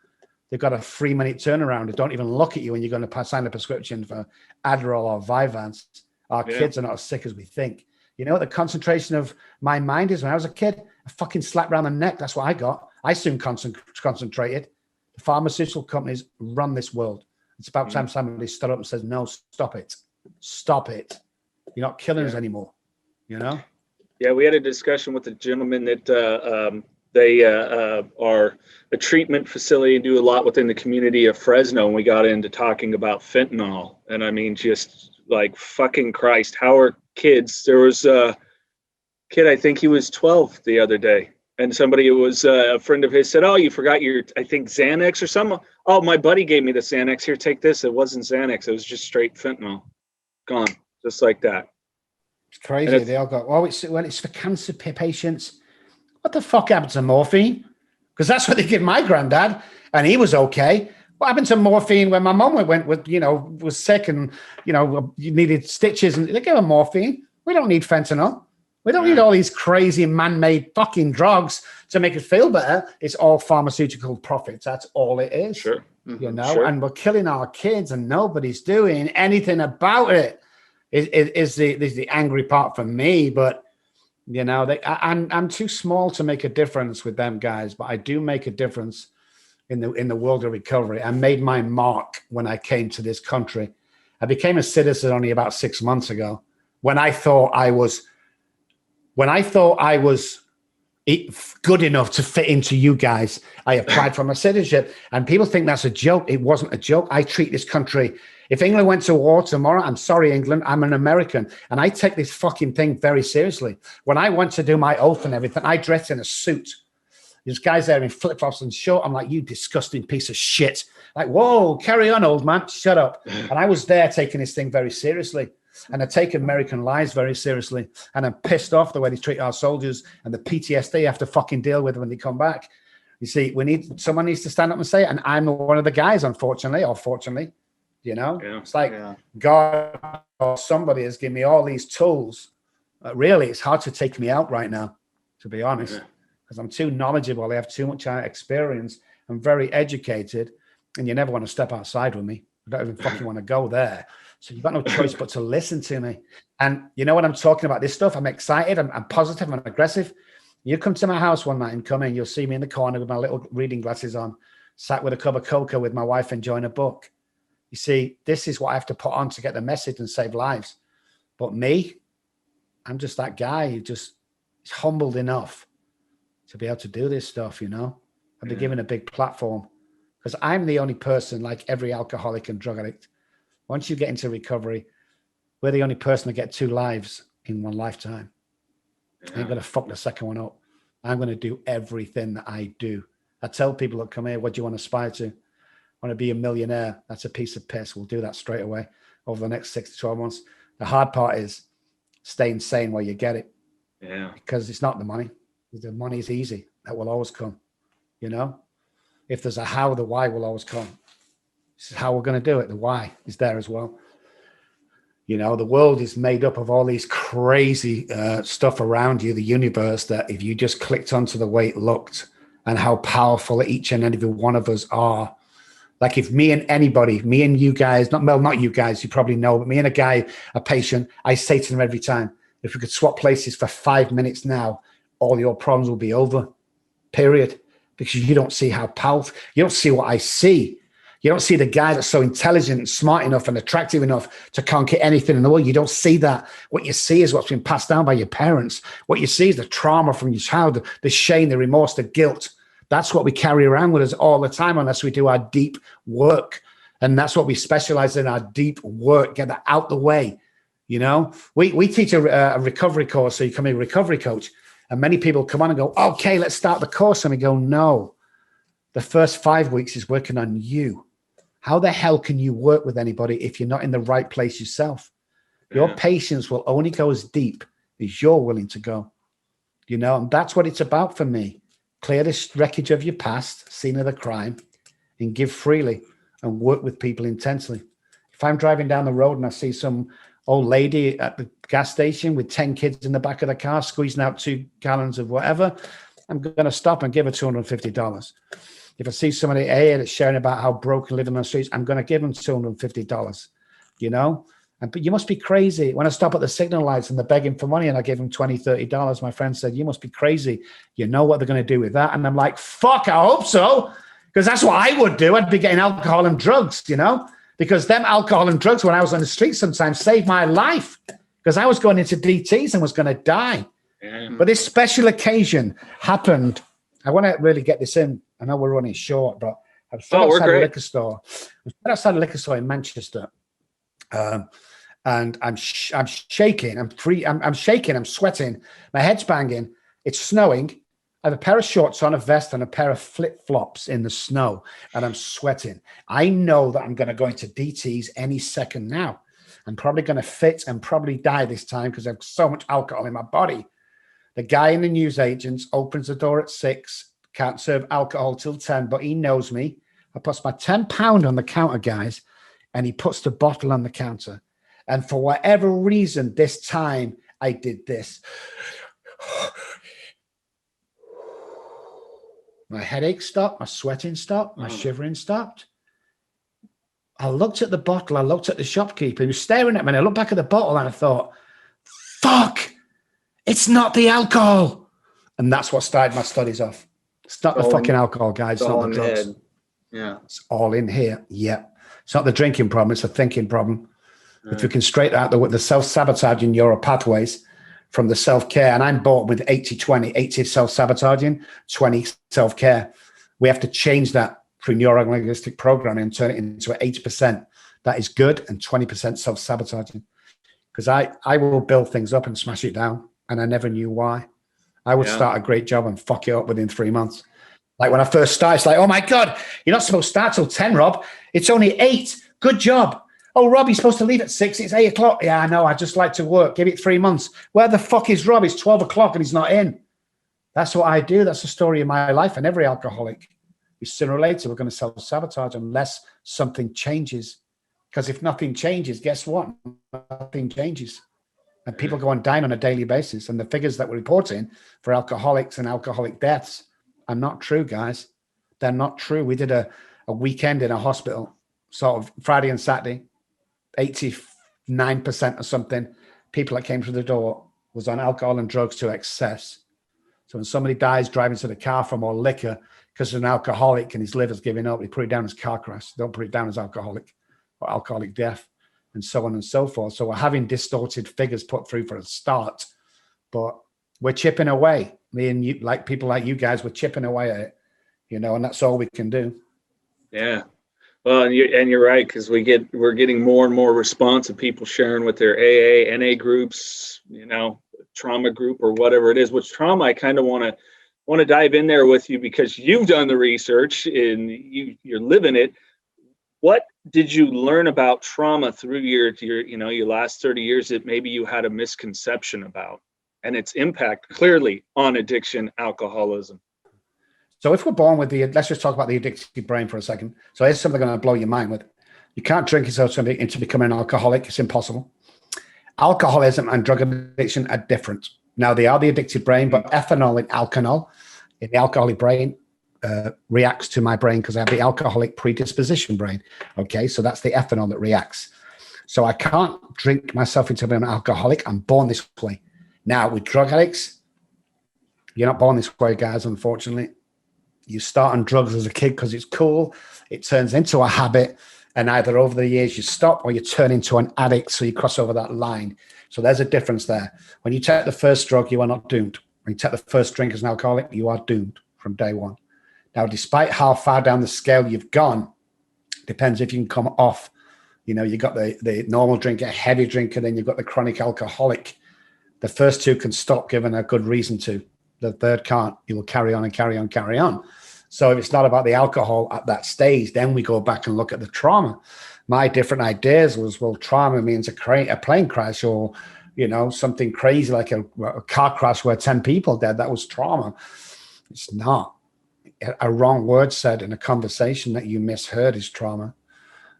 They've got a 3-minute turnaround. They don't even look at you when you're going to sign a prescription for Adderall or Vyvanse. Our kids are not as sick as we think. You know what the concentration of my mind is? When I was a kid, a fucking slap around the neck. That's what I got. I soon concentrated. The pharmaceutical companies run this world. It's about time somebody stood up and says, no, stop it. Stop it. You're not killing us anymore. You know? Yeah, we had a discussion with a gentleman that they are a treatment facility and do a lot within the community of Fresno. And we got into talking about fentanyl. And I mean, just like fucking Christ, how are kids? There was a kid, I think he was 12 the other day. And somebody who was a friend of his said, oh, you forgot your, I think, Xanax or something. Oh, my buddy gave me the Xanax. Here, take this. It wasn't Xanax. It was just straight fentanyl. Gone. Just like that. It's crazy. They all go, it's for cancer patients. What the fuck happened to morphine? Because that's what they give my granddad, and he was okay. What happened to morphine when my mom went with, was sick and, you needed stitches, and they gave her morphine. We don't need fentanyl. We don't need all these crazy man-made fucking drugs to make it feel better. It's all pharmaceutical profits. That's all it is. Sure. And we're killing our kids and nobody's doing anything about it. Is the angry part for me, but I'm too small to make a difference with them guys, but I do make a difference in the world of recovery. I made my mark when I came to this country. I became a citizen only about 6 months ago when I thought I was good enough to fit into you guys. I applied for my citizenship, and people think that's a joke. It wasn't a joke. I treat this country. If England went to war tomorrow, I'm sorry, England, I'm an American, and I take this fucking thing very seriously. When I went to do my oath and everything, I dressed in a suit. There's guys there in flip-flops and short. I'm like, you disgusting piece of shit. Like, whoa, carry on, old man. Shut up. And I was there taking this thing very seriously. And I take American lies very seriously. And I'm pissed off the way they treat our soldiers and the PTSD they have to fucking deal with when they come back. You see, someone needs to stand up and say it. And I'm one of the guys, unfortunately, or fortunately. It's like God or somebody has given me all these tools. Really, it's hard to take me out right now, to be honest, because I'm too knowledgeable. I have too much experience. I'm very educated, and you never want to step outside with me. I don't even fucking want to go there. So you've got no choice but to listen to me. And you know what I'm talking about? This stuff, I'm excited. I'm positive. I'm aggressive. You come to my house one night and come in, you'll see me in the corner with my little reading glasses on, sat with a cup of cocoa with my wife enjoying a book. You see, this is what I have to put on to get the message and save lives. But me, I'm just that guy who just is humbled enough to be able to do this stuff, I've been given a big platform because I'm the only person, like every alcoholic and drug addict. Once you get into recovery, we're the only person to get 2 lives in one lifetime. I ain't going to fuck the second one up. I'm going to do everything that I do. I tell people that come here, what do you want to aspire to? Want to be a millionaire? That's a piece of piss. We'll do that straight away over the next 6 to 12 months. The hard part is staying sane while you get it. Yeah. Because it's not the money. The money is easy. That will always come. If there's a how, the why will always come. This is how we're going to do it. The why is there as well. The world is made up of all these crazy stuff around you, the universe, that if you just clicked onto the way it looked and how powerful each and every one of us are. Like if me and you guys, not you guys, you probably know, but me and a patient, I say to them every time, if we could swap places for 5 minutes now, all your problems will be over, period. Because you don't see how powerful, you don't see what I see. You don't see the guy that's so intelligent and smart enough and attractive enough to conquer anything in the world. You don't see that. What you see is what's been passed down by your parents. What you see is the trauma from your childhood, the shame, the remorse, the guilt. That's what we carry around with us all the time unless we do our deep work. And that's what we specialize in, our deep work, get that out the way. We teach a recovery course. So you come in a recovery coach and many people come on and go, okay, let's start the course. And we go, no, the first 5 weeks is working on you. How the hell can you work with anybody if you're not in the right place yourself? Your patience will only go as deep as you're willing to go. And that's what it's about for me. Clear the wreckage of your past, scene of the crime, and give freely and work with people intensely. If I'm driving down the road and I see some old lady at the gas station with 10 kids in the back of the car squeezing out 2 gallons of whatever, I'm going to stop and give her $250. If I see somebody here that's sharing about how broke and living on the streets, I'm going to give them $250, you know? But you must be crazy. When I stop at the signal lights and they're begging for money and I give them $20, $30, my friend said, you must be crazy. You know what they're going to do with that? And I'm like, fuck, I hope so. Because that's what I would do. I'd be getting alcohol and drugs, you know? Because them alcohol and drugs when I was on the street sometimes saved my life. Because I was going into DTs and was going to die. Yeah. But this special occasion happened. I want to really get this in. I know we're running short, but I was outside a liquor store. I was outside a liquor store in Manchester. And I'm shaking. I'm shaking. I'm sweating. My head's banging. It's snowing. I have a pair of shorts on, a vest, and a pair of flip-flops in the snow, and I'm sweating. I know that I'm going to go into DTs any second now. I'm probably going to fit and probably die this time because I have so much alcohol in my body. The guy in the newsagents opens the door at 6, can't serve alcohol till 10, but he knows me. I put my £10 on the counter, guys, and he puts the bottle on the counter. And for whatever reason, this time I did this. My headache stopped, my sweating stopped, my shivering stopped. I looked at the bottle, I looked at the shopkeeper, he was staring at me, and I looked back at the bottle and I thought, fuck, it's not the alcohol. And that's what started my studies off. It's not the fucking alcohol, guys, it's not the drugs. Yeah. It's all in here, yeah. It's not the drinking problem, it's a thinking problem. If you can straighten out the self-sabotaging neural pathways from the self-care, and I'm bought with 80-20, 80 self-sabotaging, 20 self-care. We have to change that through neuro-linguistic programming and turn it into 80% that is good and 20% self-sabotaging. Because I will build things up and smash it down, and I never knew why. I would start a great job and fuck it up within 3 months. Like when I first started, it's like, oh my God, you're not supposed to start till 10, Rob. It's only 8. Good job. Oh, Rob, you're supposed to leave at 6. It's 8 o'clock. Yeah, I know. I just like to work. Give it 3 months. Where the fuck is Rob? It's 12 o'clock and he's not in. That's what I do. That's the story of my life. And every alcoholic is sooner or later, we're going to self-sabotage unless something changes. Because if nothing changes, guess what? Nothing changes. And people go on dying on a daily basis. And the figures that we're reporting for alcoholics and alcoholic deaths are not true, guys. They're not true. We did a weekend in a hospital, sort of Friday and Saturday. 89% or something, people that came through the door was on alcohol and drugs to excess. So when somebody dies driving to the car from or liquor because of an alcoholic and his liver's giving up, they put it down as car crash. Don't put it down as alcoholic or alcoholic death, and so on and so forth. So we're having distorted figures put through for a start, but we're chipping away. Me and you, like people like you guys, we're chipping away at it, you know, and that's all we can do. Yeah. Well, and you're right, because we're getting more and more response of people sharing with their AA, NA groups, you know, trauma group or whatever it is. Which trauma, I kind of want to dive in there with you because you've done the research and you're living it. What did you learn about trauma through your last 30 years that maybe you had a misconception about, and its impact clearly on addiction, alcoholism? So if we're born with let's just talk about the addicted brain for a second. So here's something I'm going to blow your mind with. You can't drink yourself into becoming an alcoholic. It's impossible. Alcoholism and drug addiction are different. Now, they are the addicted brain, but ethanol and alcohol in the alcoholic brain reacts to my brain because I have the alcoholic predisposition brain. Okay, so that's the ethanol that reacts. So I can't drink myself into being an alcoholic. I'm born this way. Now, with drug addicts, you're not born this way, guys, unfortunately. You start on drugs as a kid because it's cool. It turns into a habit. And either over the years you stop or you turn into an addict. So you cross over that line. So there's a difference there. When you take the first drug, you are not doomed. When you take the first drink as an alcoholic, you are doomed from day one. Now, despite how far down the scale you've gone, depends if you can come off. You know, you got the normal drinker, heavy drinker, then you've got the chronic alcoholic. The first two can stop given a good reason to. The third can't. You will carry on and carry on, carry on. So if it's not about the alcohol at that stage, then we go back and look at the trauma. My different ideas was, well, trauma means a plane crash or, you know, something crazy like a car crash where 10 people died. That was trauma. It's not. A wrong word said in a conversation that you misheard is trauma.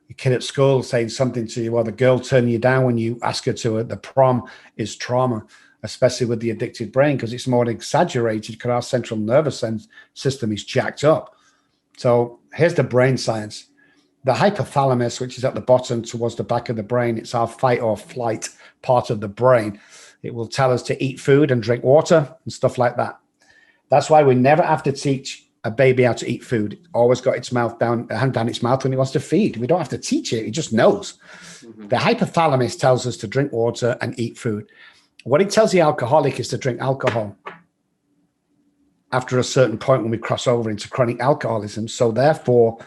your kid at school saying something to you, or the girl turning you down when you ask her to the prom is trauma, especially with the addicted brain, because it's more exaggerated because our central nervous system is jacked up. So here's the brain science. The hypothalamus, which is at the bottom towards the back of the brain, it's our fight or flight part of the brain. It will tell us to eat food and drink water and stuff like that. That's why we never have to teach a baby how to eat food. It always got its mouth down, hand down its mouth when he wants to feed. We don't have to teach it. It just knows. Mm-hmm. The hypothalamus tells us to drink water and eat food. What it tells the alcoholic is to drink alcohol after a certain point when we cross over into chronic alcoholism. So therefore,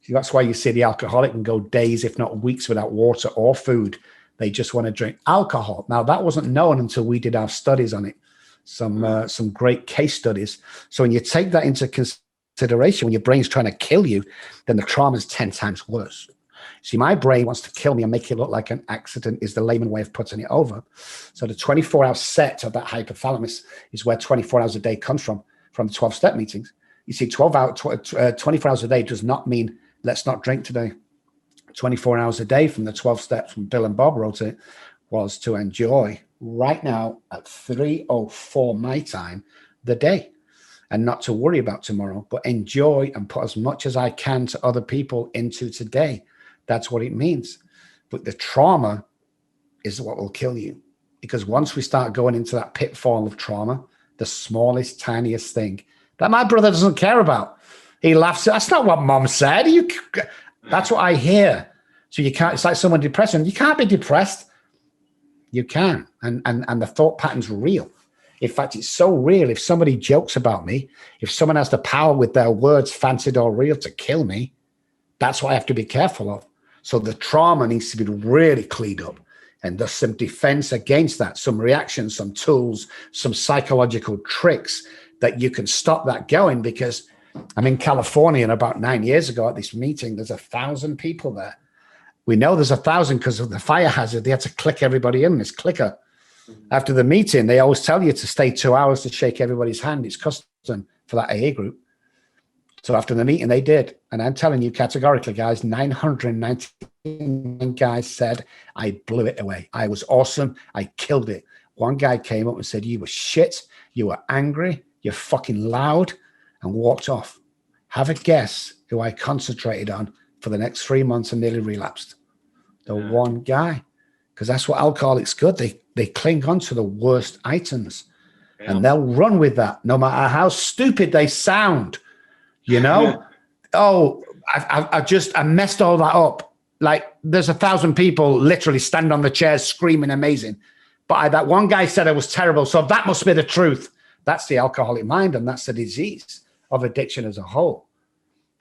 that's why you see the alcoholic can go days, if not weeks, without water or food. They just want to drink alcohol. Now, that wasn't known until we did our studies on it, some great case studies. So when you take that into consideration, when your brain's trying to kill you, then the trauma is 10 times worse. See, my brain wants to kill me and make it look like an accident is the layman way of putting it over. So the 24-hour set of that hypothalamus is where 24 hours a day comes from the 12-step meetings. You see, 24 hours a day does not mean let's not drink today. 24 hours a day from the 12 steps when Bill and Bob wrote it was to enjoy right now at 3:04 my time the day, and not to worry about tomorrow, but enjoy and put as much as I can to other people into today. That's what it means. But the trauma is what will kill you, because once we start going into that pitfall of trauma, the smallest, tiniest thing that my brother doesn't care about, he laughs. That's not what mom said. That's what I hear. So you can't, it's like someone depressed. You can't be depressed. You can. And the thought pattern's real. In fact, it's so real. If somebody jokes about me, if someone has the power with their words, fancied or real, to kill me, that's what I have to be careful of. So the trauma needs to be really cleaned up. And there's some defense against that, some reactions, some tools, some psychological tricks that you can stop that going. Because I'm in California, and about 9 years ago at this meeting, there's 1,000 people there. We know there's 1,000 because of the fire hazard. They had to click everybody in this clicker. After the meeting, they always tell you to stay 2 hours to shake everybody's hand. It's custom for that AA group. So after the meeting, they did. And I'm telling you categorically, guys, 999 guys said, I blew it away. I was awesome. I killed it. One guy came up and said, you were shit. You were angry. You're fucking loud, and walked off. Have a guess who I concentrated on for the next 3 months and nearly relapsed. The one guy. Because that's what alcoholics good. They cling on to the worst items, and they'll run with that no matter how stupid they sound. You know, I messed all that up. Like, there's 1,000 people literally stand on the chairs screaming amazing. But that one guy said I was terrible. So that must be the truth. That's the alcoholic mind. And that's the disease of addiction as a whole.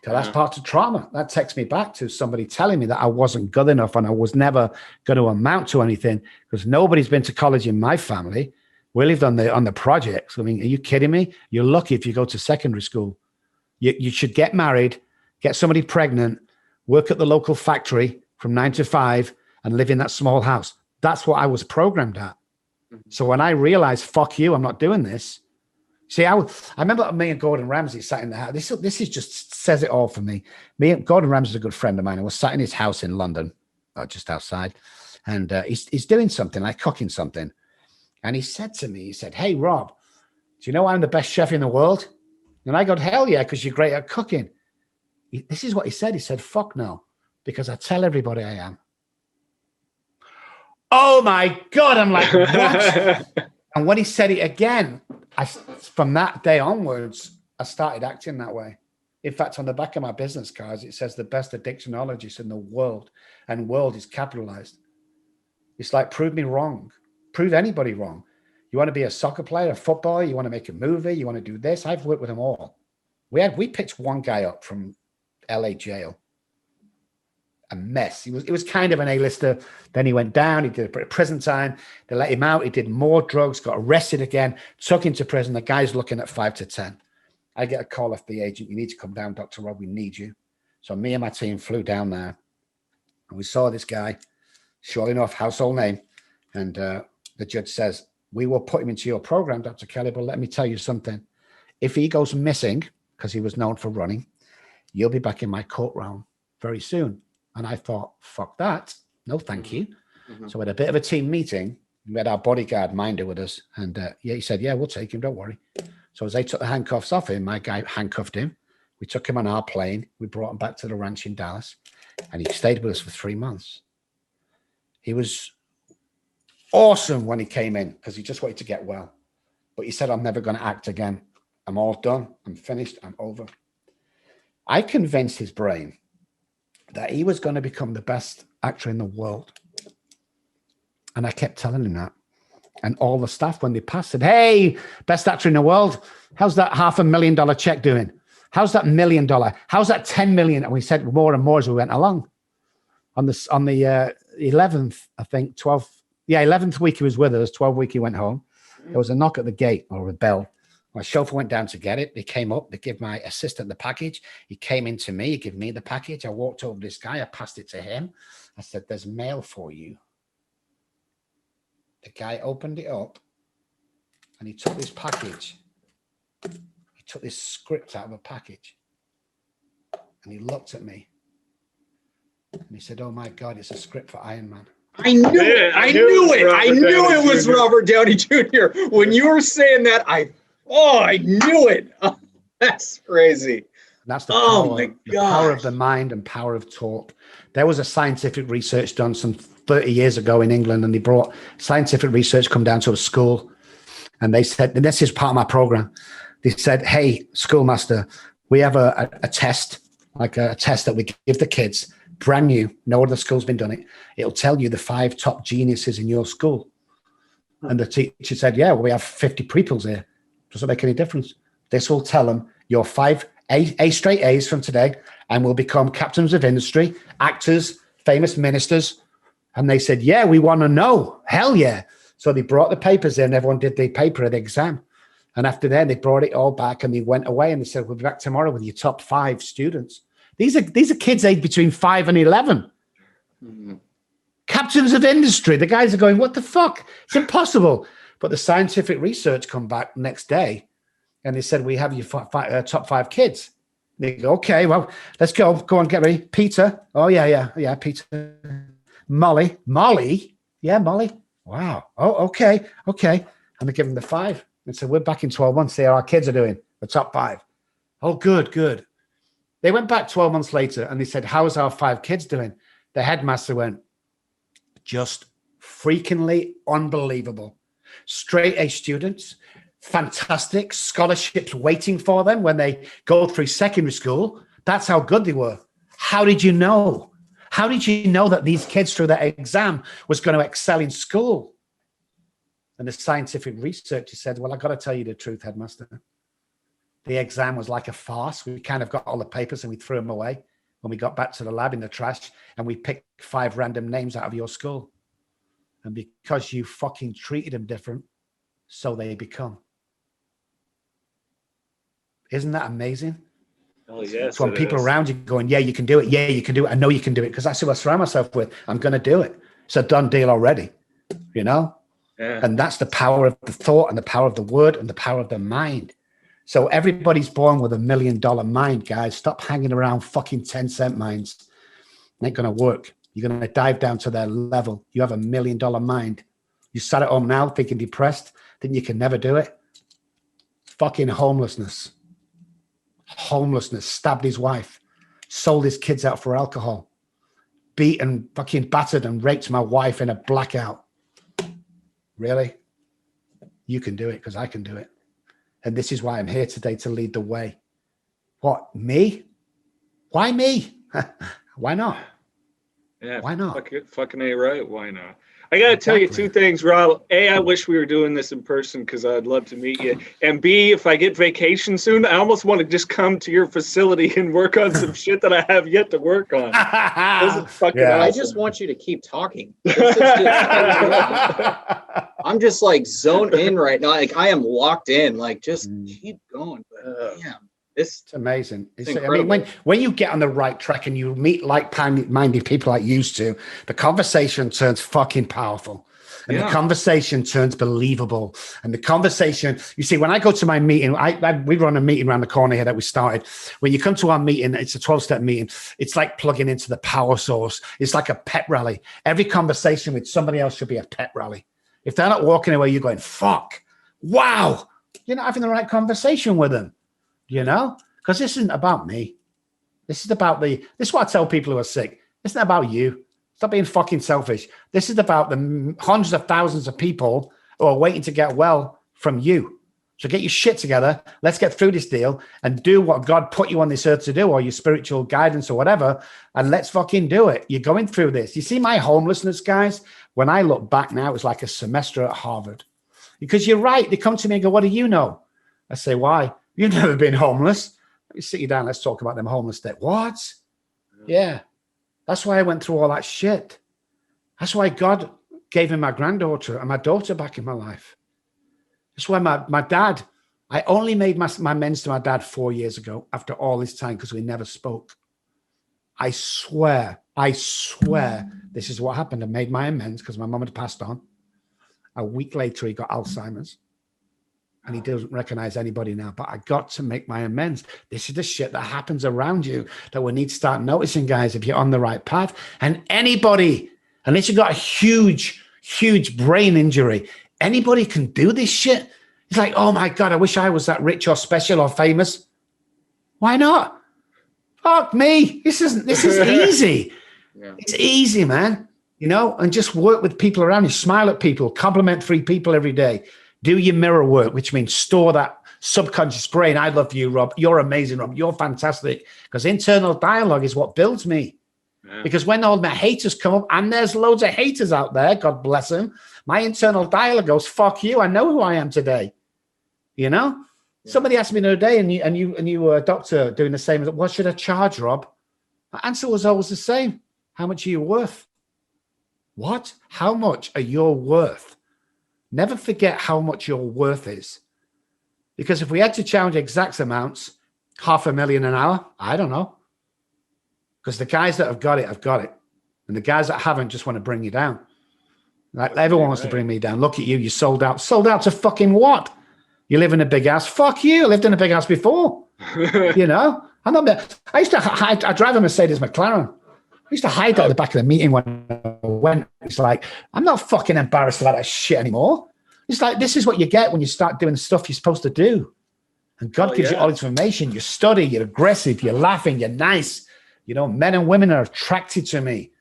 So that's part of trauma. That takes me back to somebody telling me that I wasn't good enough and I was never going to amount to anything, because nobody's been to college in my family. We lived on the projects. I mean, are you kidding me? You're lucky if you go to secondary school. You should get married, get somebody pregnant, work at the local factory from 9 to 5 and live in that small house. That's what I was programmed at. So when I realized, fuck you, I'm not doing this. See, I remember me and Gordon Ramsay sat in the house. This is just says it all for me. Gordon Ramsay's a good friend of mine. I was sat in his house in London, just outside, and he's doing something, like cooking something. And he said to me, he said, hey, Rob, do you know I'm the best chef in the world? And I go, hell yeah, because you're great at cooking. This is what he said. He said, fuck no, because I tell everybody I am. Oh my God. I'm like, what? And when he said it again, from that day onwards, I started acting that way. In fact, on the back of my business cards, it says the best addictionologist in the world, and world is capitalized. It's like, prove me wrong. Prove anybody wrong. You want to be a soccer player, a footballer, you want to make a movie, you want to do this. I've worked with them all. We picked one guy up from LA jail. A mess. He was kind of an A-lister. Then he went down. He did a prison time. They let him out. He did more drugs, got arrested again, took him to prison. The guy's looking at 5 to 10. I get a call off the agent. You need to come down, Dr. Robb. We need you. So me and my team flew down there, and we saw this guy, sure enough, household name. And the judge says, we will put him into your program, Dr. Kelly, but let me tell you something. If he goes missing, because he was known for running, you'll be back in my courtroom very soon. And I thought, fuck that. No, thank you. Mm-hmm. So we had a bit of a team meeting. We had our bodyguard Minder with us. And yeah, he said, yeah, we'll take him. Don't worry. So as they took the handcuffs off him, my guy handcuffed him. We took him on our plane. We brought him back to the ranch in Dallas. And he stayed with us for 3 months. He was awesome when he came in because he just wanted to get well. But he said, I'm never going to act again. I'm all done. I'm finished. I'm over. I convinced his brain that he was going to become the best actor in the world. And I kept telling him that. And all the staff, when they passed, said, hey, best actor in the world. How's that $500,000 check doing? How's that $1 million? How's that 10 million? And we said more and more as we went along. On the 11th, I think, 12th. Yeah, 11th week he was with us. 12th week he went home. There was a knock at the gate or a bell. My chauffeur went down to get it. They came up. They gave my assistant the package. He came into me. He gave me the package. I walked over to this guy. I passed it to him. I said, there's mail for you. The guy opened it up and he took this package. He took this script out of a package and he looked at me and he said, oh my God, it's a script for Iron Man. I knew it. I knew it was Robert Downey Jr. When you were saying that, I knew it. Oh, that's crazy. That's the power of the mind and power of talk. There was a scientific research done some 30 years ago in England, and they brought scientific research come down to a school, and they said, and this is part of my program. They said, hey, schoolmaster, we have a test, like a test that we give the kids, brand new. No other school's been done it. It'll tell you the 5 top geniuses in your school. And the teacher said, yeah, well, we have 50 pupils here. Doesn't make any difference. This will tell them your 5 A straight A's from today and will become captains of industry, actors, famous ministers. And they said, yeah, we want to know. Hell yeah. So they brought the papers in. Everyone did the paper of the exam. And after that, they brought it all back and they went away and they said, we'll be back tomorrow with your top 5 students. These are kids aged between 5 and 11. Mm-hmm. Captains of industry. The guys are going, what the fuck? It's impossible. But the scientific research come back next day and they said, we have your top 5 kids. They go, okay, well, let's go. Go on, get ready. Peter. Oh, yeah, Peter. Molly. Yeah, Molly. Wow. Oh, okay. And they give them the 5. And so we're back in 12 months. See how our kids are doing. The top 5. Oh, good. They went back 12 months later and they said, how's our 5 kids doing? The headmaster went, just freakingly unbelievable. Straight A students, fantastic scholarships waiting for them when they go through secondary school. That's how good they were. How did you know? How did you know that these kids through that exam was going to excel in school? And the scientific researcher said, well, I got to tell you the truth, headmaster. The exam was like a farce. We kind of got all the papers and we threw them away when we got back to the lab in the trash and we picked 5 random names out of your school. And because you fucking treated them different, so they become. Isn't that amazing? Oh, yes. So when people around you going, yeah, you can do it. Yeah, you can do it. I know you can do it because that's who I surround myself with. I'm going to do it. It's a done deal already, you know? Yeah. And that's the power of the thought and the power of the word and the power of the mind. So everybody's born with $1 million mind, guys. Stop hanging around fucking 10-cent minds. It ain't going to work. You're going to dive down to their level. You have $1 million mind. You sat at home now thinking depressed, thinking you can never do it. Fucking homelessness. Stabbed his wife. Sold his kids out for alcohol. Beat and fucking battered and raped my wife in a blackout. Really? You can do it because I can do it. And this is why I'm here today to lead the way. What, me? Why me? Why not? Yeah, why not? Fucking A, right? Why not? I got to tell you 2 things, Rob. A, I wish we were doing this in person because I'd love to meet you. And B, if I get vacation soon, I almost want to just come to your facility and work on some shit that I have yet to work on. This is fucking awesome. I just want you to keep talking. I'm just like zoned in right now. Like I am locked in. Like just keep going. But damn, It's amazing. I incredible. mean, when you get on the right track and you meet like-minded people like you used to, the conversation turns fucking powerful. And the conversation turns believable. And the conversation, you see, when I go to my meeting, we run a meeting around the corner here that we started. When you come to our meeting, it's a 12-step meeting. It's like plugging into the power source. It's like a pep rally. Every conversation with somebody else should be a pep rally. If they're not walking away, you're going, fuck, wow, you're not having the right conversation with them, you know? Because this isn't about me. This is about this is what I tell people who are sick. It's not about you. Stop being fucking selfish. This is about the hundreds of thousands of people who are waiting to get well from you. So get your shit together. Let's get through this deal and do what God put you on this earth to do, or your spiritual guidance or whatever. And let's fucking do it. You're going through this. You see my homelessness, guys? When I look back now, it's like a semester at Harvard. Because you're right. They come to me and go, what do you know? I say, why? You've never been homeless. Let me sit you down. Let's talk about them homeless debt. What? Yeah. That's why I went through all that shit. That's why God gave me my granddaughter and my daughter back in my life. That's why my dad, I only made my amends to my dad 4 years ago after all this time because we never spoke. I swear this is what happened. I made my amends because my mum had passed on. A week later, he got Alzheimer's. And he doesn't recognize anybody now, but I got to make my amends. This is the shit that happens around you that we need to start noticing, guys, if you're on the right path. And anybody, unless you've got a huge brain injury, anybody can do this shit. It's like, oh my God, I wish I was that rich or special or famous. Why not? Fuck me. This is easy. Yeah. It's easy, man. You know, and just work with people around you, smile at people, compliment 3 people every day. Do your mirror work, which means store that subconscious brain. I love you, Rob. You're amazing, Rob. You're fantastic. Because internal dialogue is what builds me. Yeah. Because when all my haters come up, and there's loads of haters out there, God bless them, my internal dialogue goes, fuck you. I know who I am today. You know? Yeah. Somebody asked me the other day, and you were a doctor doing the same. What should I charge, Rob? My answer was always the same. How much are you worth? What? How much are you worth? Never forget how much your worth is. Because if we had to challenge exact amounts, $500,000 an hour, I don't know. Because the guys that have got it. And the guys that haven't just want to bring you down. Like everyone wants to bring me down. Look at you, you sold out. Sold out to fucking what? You live in a big house. Fuck you. I lived in a big house before. You know? I drive a Mercedes McLaren. I used to hide at the back of the meeting when I went. It's like, I'm not fucking embarrassed about that shit anymore. It's like, this is what you get when you start doing the stuff you're supposed to do. And God gives you all information. You study, you're aggressive, you're laughing, you're nice. You know, men and women are attracted to me.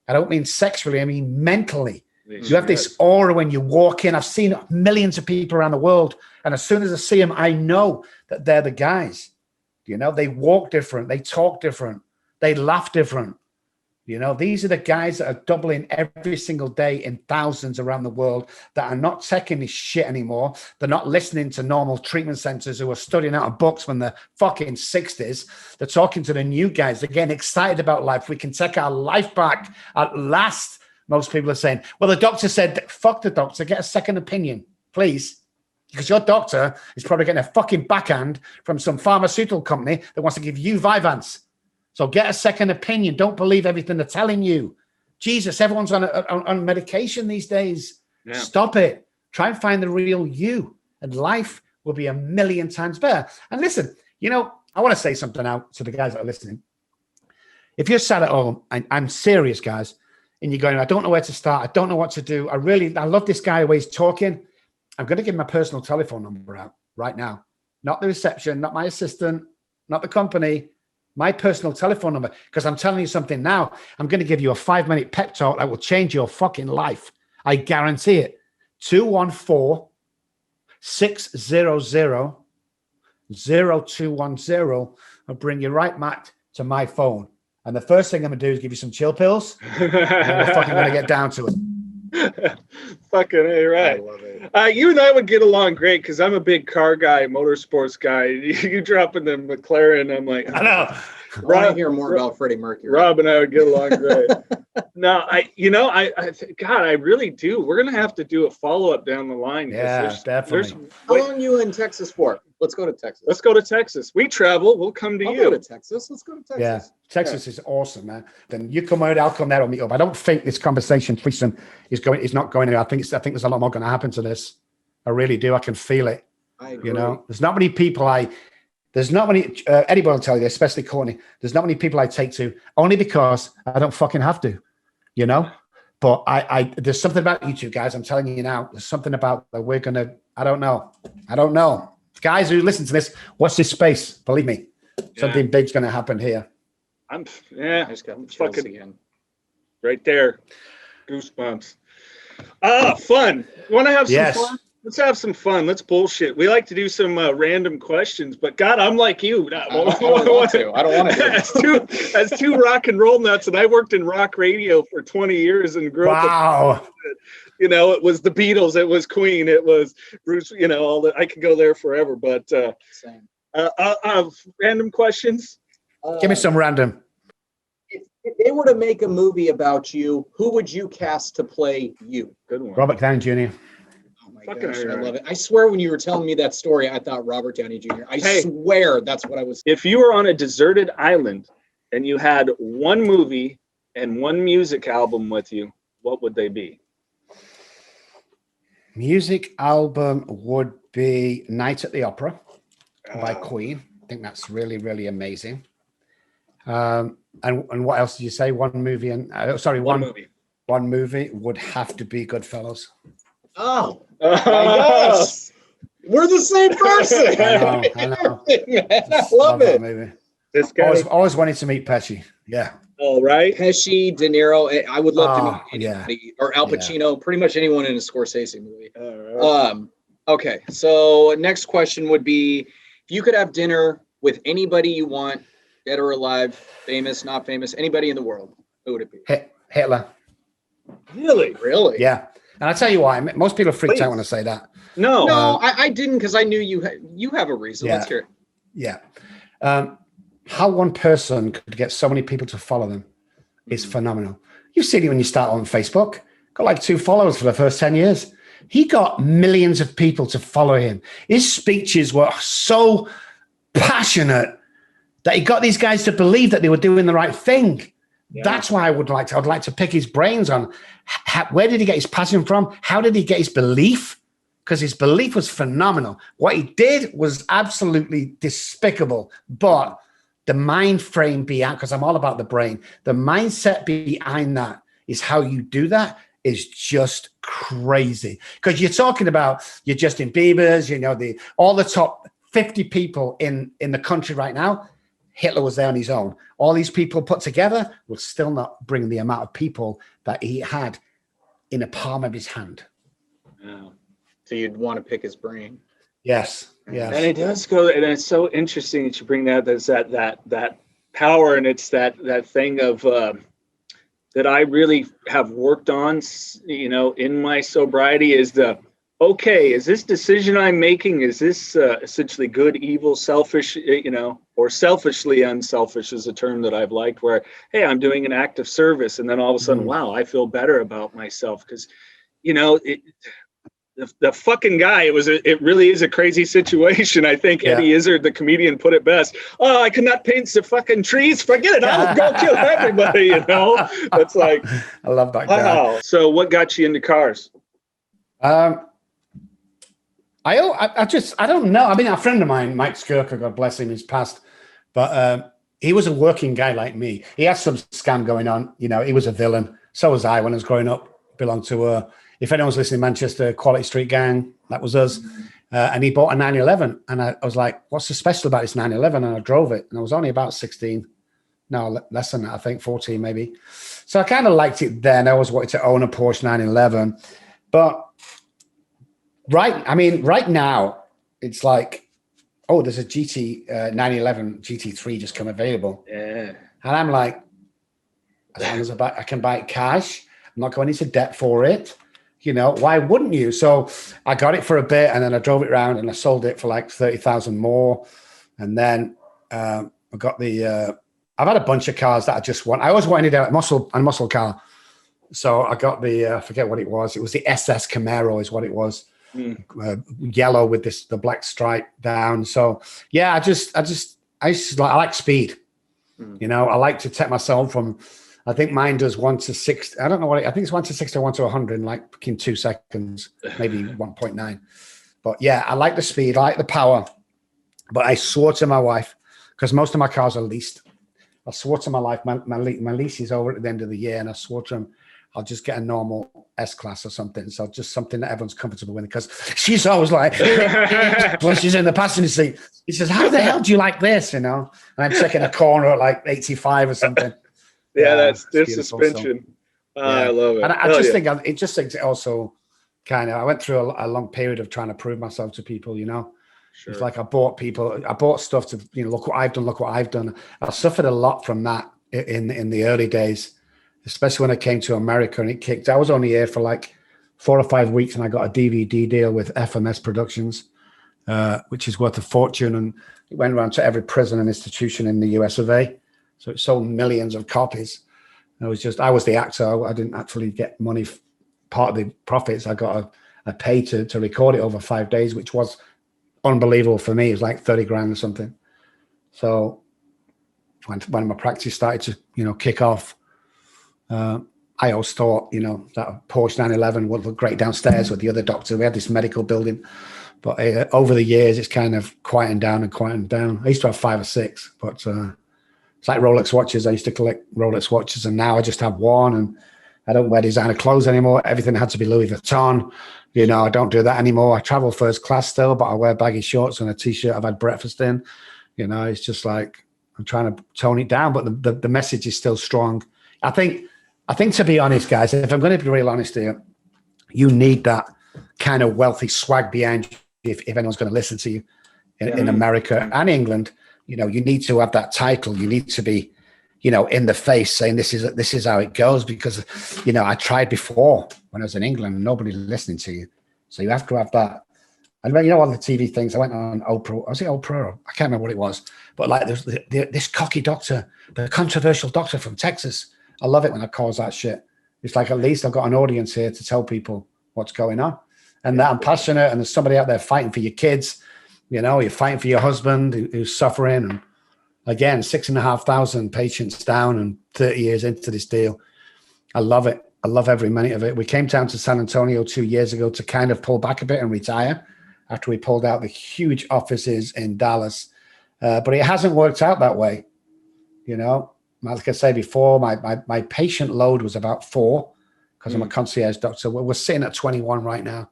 I don't mean sexually, I mean mentally. You have this aura when you walk in. I've seen millions of people around the world. And as soon as I see them, I know that they're the guys. You know, they walk different. They talk different. They laugh different. You know, these are the guys that are doubling every single day in thousands around the world that are not taking this shit anymore. They're not listening to normal treatment centers who are studying out of books from the fucking 60s. They're talking to the new guys. They're getting excited about life. We can take our life back at last. Most people are saying, well, the doctor said, fuck the doctor, get a second opinion, please. Because your doctor is probably getting a fucking backhand from some pharmaceutical company that wants to give you Vyvanse. So get a second opinion. Don't believe everything they're telling you. Jesus, everyone's on medication these days. Yeah. Stop it. Try and find the real you, and life will be 1,000,000 times better. And listen, you know, I want to say something out to the guys that are listening. If you're sat at home, and I'm serious, guys, and you're going, I don't know where to start. I don't know what to do. I love this guy the way he's talking. I'm going to give my personal telephone number out right now. Not the reception, not my assistant, not the company. My personal telephone number, because I'm telling you something now. I'm going to give you a 5-minute pep talk that will change your fucking life. I guarantee it. 214-600-0210. I'll bring you right back to my phone. And the first thing I'm going to do is give you some chill pills. And we're fucking going to get down to it. Fucking A, right. I love it. You and I would get along great because I'm a big car guy, motorsports guy. You drop in the McLaren, I'm like, I know. I want to hear more about Freddie Mercury. Rob and I would get along great. No, God, I really do. We're gonna have to do a follow-up down the line. Yeah, definitely. How long are you in Texas for? Let's go to Texas. Let's go to Texas. We travel. We'll come to I'll you. go to Texas. Let's go to Texas. Yeah, Texas is awesome, man. Then you come out, I'll come there, we'll meet up. I don't think this conversation threesome is not going anywhere. I think there's a lot more going to happen to this. I really do. I can feel it. I agree. You know, there's not many people anybody will tell you this, especially Courtney. There's not many people I take to only because I don't fucking have to, you know. But there's something about you two guys. I'm telling you now. There's something about that we're gonna. I don't know. Guys who listen to this, watch this space. Believe me, something big's gonna happen here. I just got chills again. Right there, goosebumps. Fun. Want to have some fun? Let's have some fun. Let's bullshit. We like to do some random questions, but God, I'm like you. I don't want to. As two rock and roll nuts, and I worked in rock radio for 20 years and grew up. Wow. You know, it was the Beatles, it was Queen, it was Bruce. You know, all that. I could go there forever. But random questions. Give me some random. If they were to make a movie about you, who would you cast to play you? Good one. Robert Downey Jr. Oh my gosh, I love it. I swear when you were telling me that story, I thought Robert Downey Jr. I swear that's what I was. If you were on a deserted island and you had one movie and one music album with you, what would they be? Music album would be Night at the Opera by Queen. I think that's really, really amazing. And what else did you say? One movie and one movie would have to be Goodfellas. Oh my gosh. We're the same person. I know. I love it. Movie. This guy always wanted to meet Pesci. Yeah. All right. Pesci, De Niro. I would love to meet anybody, or Al Pacino, pretty much anyone in a Scorsese movie. All right. Okay. So next question would be, if you could have dinner with anybody you want, dead or alive, famous, not famous, anybody in the world, who would it be? Hitler. Really? Yeah. And I'll tell you why. Most people freaked out when I say that. No, I didn't, because I knew you have a reason. Yeah. Let's hear it. Yeah. How one person could get so many people to follow them is phenomenal. You see it when you start on Facebook. Got like 2 followers for the first 10 years. He got millions of people to follow him. His speeches were so passionate that he got these guys to believe that they were doing the right thing. Yeah. That's why I'd like to pick his brains on where did he get his passion from? How did he get his belief? Because his belief was phenomenal. What he did was absolutely despicable, but the mind frame behind, because I'm all about the brain, the mindset behind that is how you do that is just crazy. Because you're talking about your Justin Biebers, you know, all the top 50 people in the country right now. Hitler was there on his own. All these people put together will still not bring the amount of people that he had in the palm of his hand. Wow. So you'd want to pick his brain. Yes. And it does go, and it's so interesting that you bring that. There's that power, and it's that thing of that I really have worked on, you know, in my sobriety is okay, is this decision I'm making, is this essentially good, evil, selfish, you know, or selfishly unselfish is a term that I've liked, where, hey, I'm doing an act of service. And then all of a sudden, wow, I feel better about myself. Because, you know, the fucking guy, it really is a crazy situation. I think Eddie Izzard, the comedian, put it best. Oh, I could not paint the fucking trees. Forget it. I'll go kill everybody, you know? That's like, I love that guy. Wow. So what got you into cars? I don't know. I mean, a friend of mine, Mike Skirker, God bless him, he's passed, but he was a working guy like me. He had some scam going on. You know, he was a villain. So was I when I was growing up. Belonged to, if anyone's listening, Manchester, Quality Street Gang, that was us. And he bought a 911. And I was like, what's so special about this 911? And I drove it. And I was only about 16. No, less than that, I think, 14 maybe. So I kind of liked it then. I always wanted to own a Porsche 911. But right now, it's like, oh, there's a GT 911 GT3 just come available. Yeah. And I'm like, as long as I can buy it cash, I'm not going into debt for it. You know, why wouldn't you? So I got it for a bit, and then I drove it around, and I sold it for like 30,000 more. And then I got the I've had a bunch of cars that I just want. I always wanted a muscle car. So I got the, I forget what it was. It was the SS Camaro is what it was. Yellow with the black stripe down. So yeah, I like speed. You know, I like to take myself from, I think mine does 1 to 6. I don't know what I think it's 1 to 60 or 1 to 100 in like in 2 seconds, maybe 1.9. But yeah, I like the speed. I like the power. But I swore to my wife, because most of my cars are leased. I swore to my life, my lease is over at the end of the year, and I swore to him, I'll just get a normal S-Class or something. So just something that everyone's comfortable with, because she's always like, when she's in the passenger seat, he says, how the hell do you like this, you know? And I'm checking a corner at like 85 or something. Yeah, that's suspension. So, I love it. And I just think it also kind of, I went through a long period of trying to prove myself to people, you know? Sure. It's like I bought stuff to, you know, look what I've done. I suffered a lot from that in the early days, especially when I came to America and it kicked. I was only here for like 4 or 5 weeks, and I got a DVD deal with FMS Productions, which is worth a fortune. And it went around to every prison and institution in the US of A. So it sold millions of copies. I was the actor. I didn't actually get money. Part of the profits, I got a pay to record it over 5 days, which was unbelievable for me. It was like 30 grand or something. So when my practice started to, you know, kick off, I always thought, you know, that Porsche 911 would look great downstairs with the other doctor. We had this medical building, but over the years, it's kind of quietened down. I used to have 5 or 6, but it's like Rolex watches. I used to collect Rolex watches, and now I just have one, and I don't wear designer clothes anymore. Everything had to be Louis Vuitton. You know, I don't do that anymore. I travel first class still, but I wear baggy shorts and a t-shirt I've had breakfast in. You know, it's just like, I'm trying to tone it down, but the message is still strong. I think to be honest, guys, if I'm going to be real honest here, you need that kind of wealthy swag behind you if anyone's going to listen to you in America and England. You know, you need to have that title. You need to be, you know, in the face saying this is how it goes, because, you know, I tried before when I was in England and nobody listening to you. So you have to have that. And you know, all the TV things, I went on Oprah. Was it Oprah? I can't remember what it was. But like there's this cocky doctor, the controversial doctor from Texas. I love it when I cause that shit. It's like, at least I've got an audience here to tell people what's going on, and that I'm passionate, and there's somebody out there fighting for your kids. You know, you're fighting for your husband who's suffering. And again, 6,500 patients down and 30 years into this deal. I love it. I love every minute of it. We came down to San Antonio 2 years ago to kind of pull back a bit and retire after we pulled out the huge offices in Dallas. But it hasn't worked out that way. You know, like I said before, my patient load was about 4 because I'm a concierge doctor. We're sitting at 21 right now.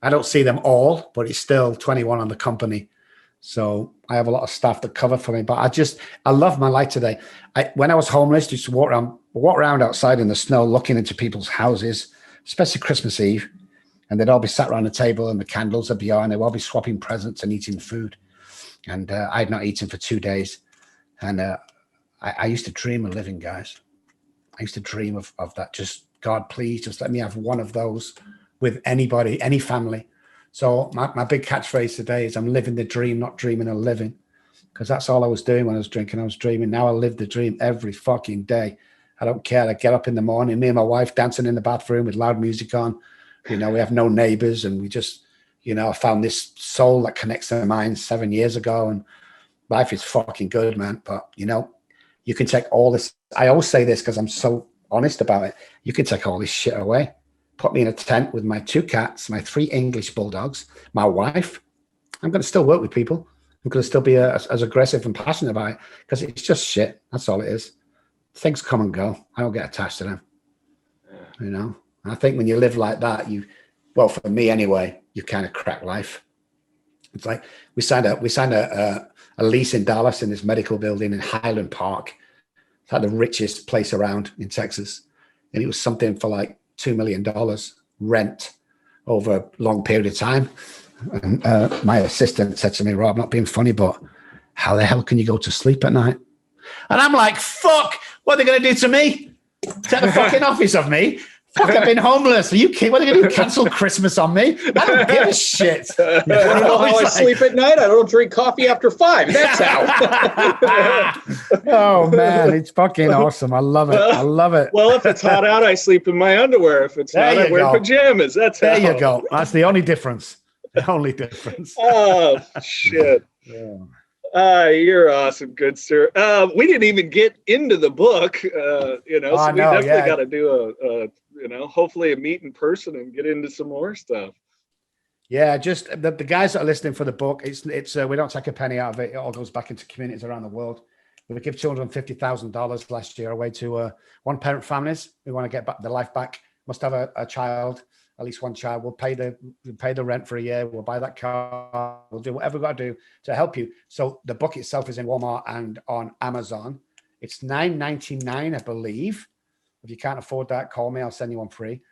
I don't see them all, but it's still 21 on the company. So I have a lot of staff that cover for me, but I love my life today. When I was homeless, I used to walk around outside in the snow, looking into people's houses, especially Christmas Eve. And they'd all be sat around the table and the candles would be on. They'd all be swapping presents and eating food. And I had not eaten for 2 days. And I used to dream of living, guys. I used to dream of that. Just, God, please just let me have one of those with anybody, any family. So my big catchphrase today is I'm living the dream, not dreaming of living. Because that's all I was doing when I was drinking. I was dreaming. Now I live the dream every fucking day. I don't care. I get up in the morning, me and my wife dancing in the bathroom with loud music on. You know, we have no neighbors, and we just, you know, I found this soul that connects to mine 7 years ago, and life is fucking good, man. But, you know, you can take all this. I always say this because I'm so honest about it. You can take all this shit away. Put me in a tent with my 2 cats, my 3 English bulldogs, my wife. I'm going to still work with people. I'm going to still be as aggressive and passionate about it, because it's just shit. That's all it is. Things come and go. I don't get attached to them. You know? And I think when you live like that, well, for me anyway, you kind of crack life. It's like we signed a lease in Dallas in this medical building in Highland Park. It's like the richest place around in Texas. And it was something for like $2 million rent over a long period of time. And my assistant said to me, Rob, not being funny, but how the hell can you go to sleep at night? And I'm like, fuck, what are they going to do to me? Take the fucking office of me? Fuck, I've been homeless. Are you kidding? What are you going to do? Cancel Christmas on me? I don't give a shit. You want to know how I sleep at night? I don't drink coffee after 5. That's how. Oh, man. It's fucking awesome. I love it. I love it. Well, if it's hot out, I sleep in my underwear. If it's not, I wear pajamas. That's there you go. That's the only difference. The only difference. Oh, shit. Yeah. You're awesome, good sir. We didn't even get into the book, so we definitely got to do hopefully a meet in person and get into some more stuff. Yeah, just the guys that are listening for the book, it's we don't take a penny out of it. It all goes back into communities around the world. We give children $50,000 last year away to one-parent families who want to get back their life back. Must have a child, at least one child. We'll pay the rent for a year. We'll buy that car. We'll do whatever we've got to do to help you. So the book itself is in Walmart and on Amazon. It's $9.99, I believe. If you can't afford that, call me. I'll send you one free.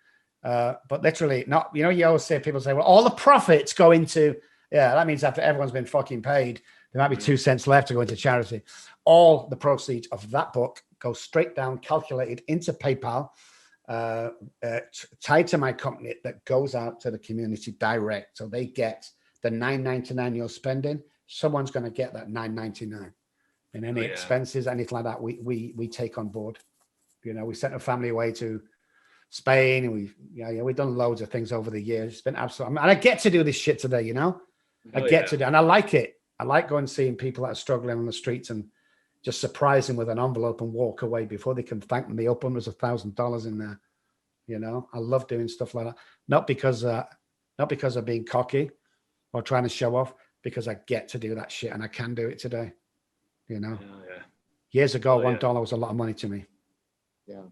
But literally, not. You always say, people say, well, all the profits go into. Yeah, that means after everyone's been fucking paid, there might be 2 cents left to go into charity. All the proceeds of that book go straight down, calculated into PayPal, tied to my company that goes out to the community direct. So they get the $9.99 you're spending. Someone's going to get that $9.99, and any expenses, anything like that, we take on board. We sent a family away to Spain, and we've done loads of things over the years. It's been absolutely, and I get to do this shit today. I get to do, and I like it. I like going and seeing people that are struggling on the streets and just surprise them with an envelope and walk away before they can thank me. Open there's $1,000 in there. I love doing stuff like that. Not because of being cocky or trying to show off, because I get to do that shit and I can do it today. Years ago, $1 was a lot of money to me. Yeah.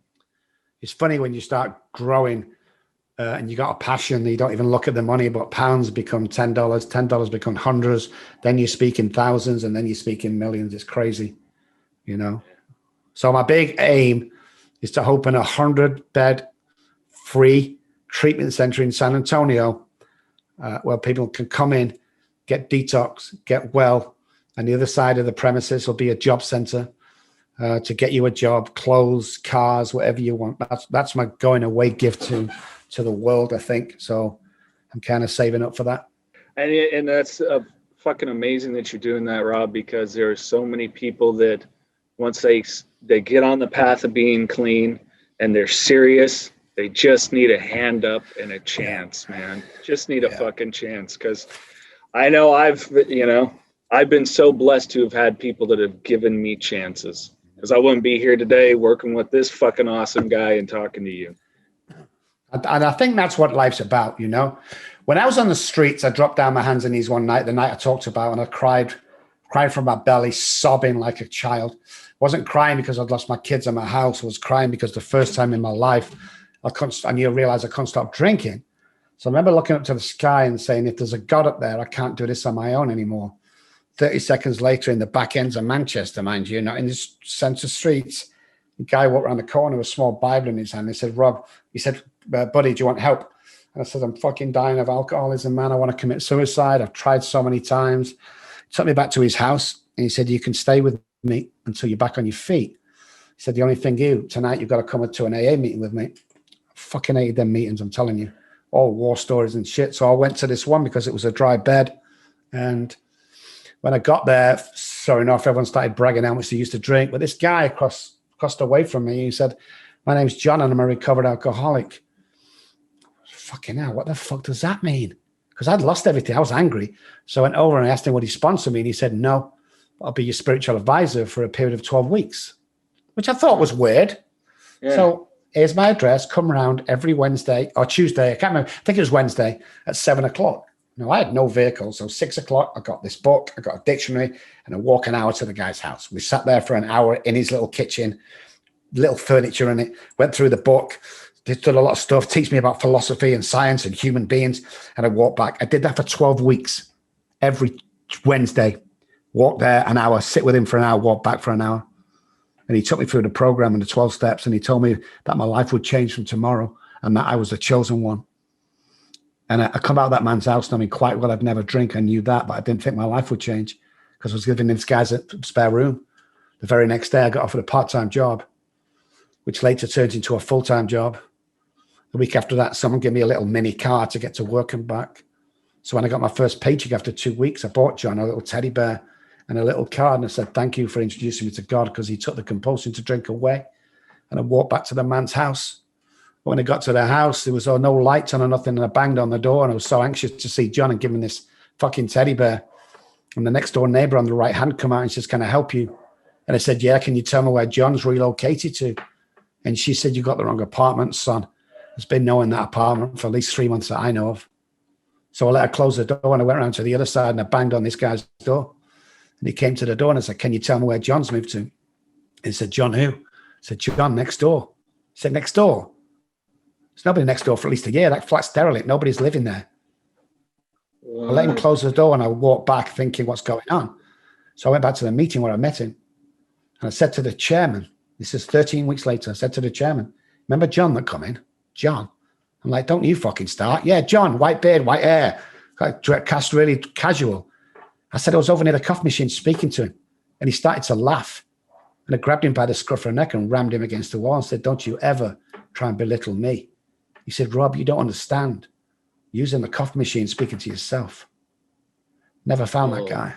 It's funny when you start growing and you got a passion, you don't even look at the money, but pounds become $10, $10 become hundreds, then you speak in thousands, and then you speak in millions. It's crazy, So my big aim is to open 100-bed free treatment center in San Antonio where people can come in, get detox, get well, and the other side of the premises will be a job center. To get you a job, clothes, cars, whatever you want. That's my going away gift to the world, I think. So I'm kind of saving up for that. And that's fucking amazing that you're doing that, Rob, because there are so many people that once they get on the path of being clean and they're serious, they just need a hand up and a chance, man. Just need a fucking chance. Because I know I've been so blessed to have had people that have given me chances. Because I wouldn't be here today working with this fucking awesome guy and talking to you. And I think that's what life's about, When I was on the streets, I dropped down my hands and knees one night, the night I talked about, and I cried from my belly, sobbing like a child. Wasn't crying because I'd lost my kids and my house. I was crying because the first time in my life, I realized I couldn't stop drinking. So I remember looking up to the sky and saying, if there's a God up there, I can't do this on my own anymore. 30 seconds later, in the back ends of Manchester, mind you, not in the centre streets, the guy walked around the corner with a small Bible in his hand. He said, Rob, buddy, do you want help? And I said, I'm fucking dying of alcoholism, man. I want to commit suicide. I've tried so many times. He took me back to his house and he said, you can stay with me until you're back on your feet. He said, the only thing tonight, you've got to come to an AA meeting with me. I fucking hated them meetings, I'm telling you. All war stories and shit. So I went to this one because it was a dry bed. And when I got there, sure enough, everyone started bragging how much they used to drink. But this guy across away from me, he said, my name's John and I'm a recovered alcoholic. Fucking hell, what the fuck does that mean? Because I'd lost everything. I was angry. So I went over and I asked him would he sponsor me. And he said, no, I'll be your spiritual advisor for a period of 12 weeks, which I thought was weird. Yeah. So here's my address. Come around every Wednesday or Tuesday. I can't remember. I think it was Wednesday at 7:00. Now, I had no vehicle, so 6:00, I got this book, I got a dictionary, and I walk an hour to the guy's house. We sat there for an hour in his little kitchen, little furniture in it, went through the book, did a lot of stuff, teach me about philosophy and science and human beings, and I walked back. I did that for 12 weeks, every Wednesday. Walk there an hour, sit with him for an hour, walk back for an hour. And he took me through the program and the 12 steps, and he told me that my life would change from tomorrow and that I was the chosen one. And I come out of that man's house knowing quite well I'd never drink. I knew that, but I didn't think my life would change because I was giving this guy a spare room. The very next day, I got offered a part-time job, which later turned into a full-time job. The week after that, someone gave me a little mini car to get to work and back. So when I got my first paycheck after 2 weeks, I bought John a little teddy bear and a little card. And I said, thank you for introducing me to God, because he took the compulsion to drink away. And I walked back to the man's house. When I got to the house, there was no lights on or nothing. And I banged on the door, and I was so anxious to see John and give him this fucking teddy bear. And the next door neighbor on the right hand come out and says, can I help you? And I said, yeah, can you tell me where John's relocated to? And she said, you got the wrong apartment, son. There's been no one in that apartment for at least 3 months that I know of. So I let her close the door, and I went around to the other side and I banged on this guy's door. And he came to the door and I said, can you tell me where John's moved to? And he said, John who? I said, John next door. He said, next door? There's nobody next door for at least a year. That flat's derelict. Nobody's living there. I let him close the door and I walked back thinking, what's going on? So I went back to the meeting where I met him. And I said to the chairman, this is 13 weeks later, I said to the chairman, remember John that come in? John. I'm like, don't you fucking start. Yeah, John, white beard, white hair. Cast really casual. I said I was over near the coffee machine speaking to him. And he started to laugh. And I grabbed him by the scruff of the neck and rammed him against the wall and said, don't you ever try and belittle me. He said, Rob, you don't understand. Using the coffee machine, speaking to yourself. Never found that guy.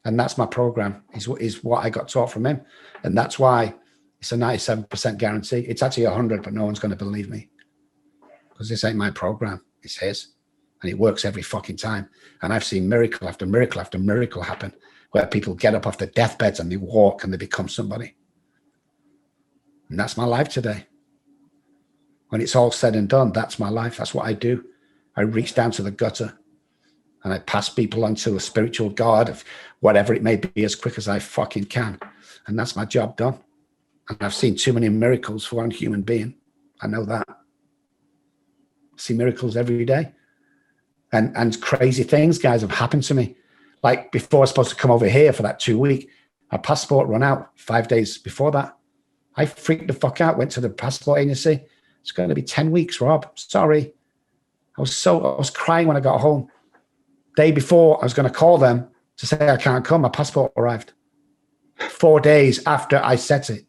And that's my program, is what I got taught from him. And that's why it's a 97% guarantee. It's actually 100, but no one's going to believe me. Because this ain't my program, it's his. And it works every fucking time. And I've seen miracle after miracle after miracle happen, where people get up off their deathbeds and they walk and they become somebody. And that's my life today. When it's all said and done, that's my life. That's what I do. I reach down to the gutter and I pass people on to a spiritual God of whatever it may be as quick as I fucking can. And that's my job done. And I've seen too many miracles for one human being. I know that. I see miracles every day. And crazy things, guys, have happened to me. Like before I was supposed to come over here for that 2 week, my passport run out 5 days before that. I freaked the fuck out, went to the passport agency. It's going to be 10 weeks, Rob. Sorry. I was crying when I got home. Day before, I was going to call them to say I can't come. My passport arrived 4 days after I set it.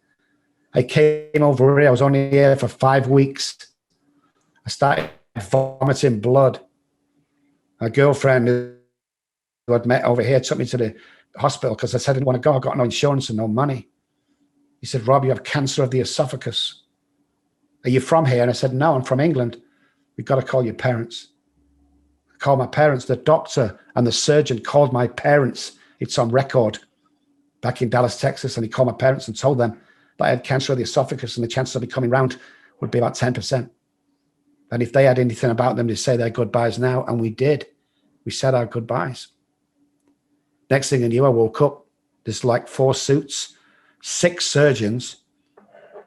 I came over here. I was only here for 5 weeks. I started vomiting blood. My girlfriend who I'd met over here took me to the hospital because I said I didn't want to go. I got no insurance and no money. He said, Rob, you have cancer of the esophagus. Are you from here? And I said, no, I'm from England. We've got to call your parents. I called my parents. The doctor and the surgeon called my parents. It's on record back in Dallas, Texas. And he called my parents and told them that I had cancer of the esophagus and the chances of me coming round would be about 10%. And if they had anything about them, they'd say their goodbyes now. And we did. We said our goodbyes. Next thing I knew, I woke up. There's like 4 suits, 6 surgeons,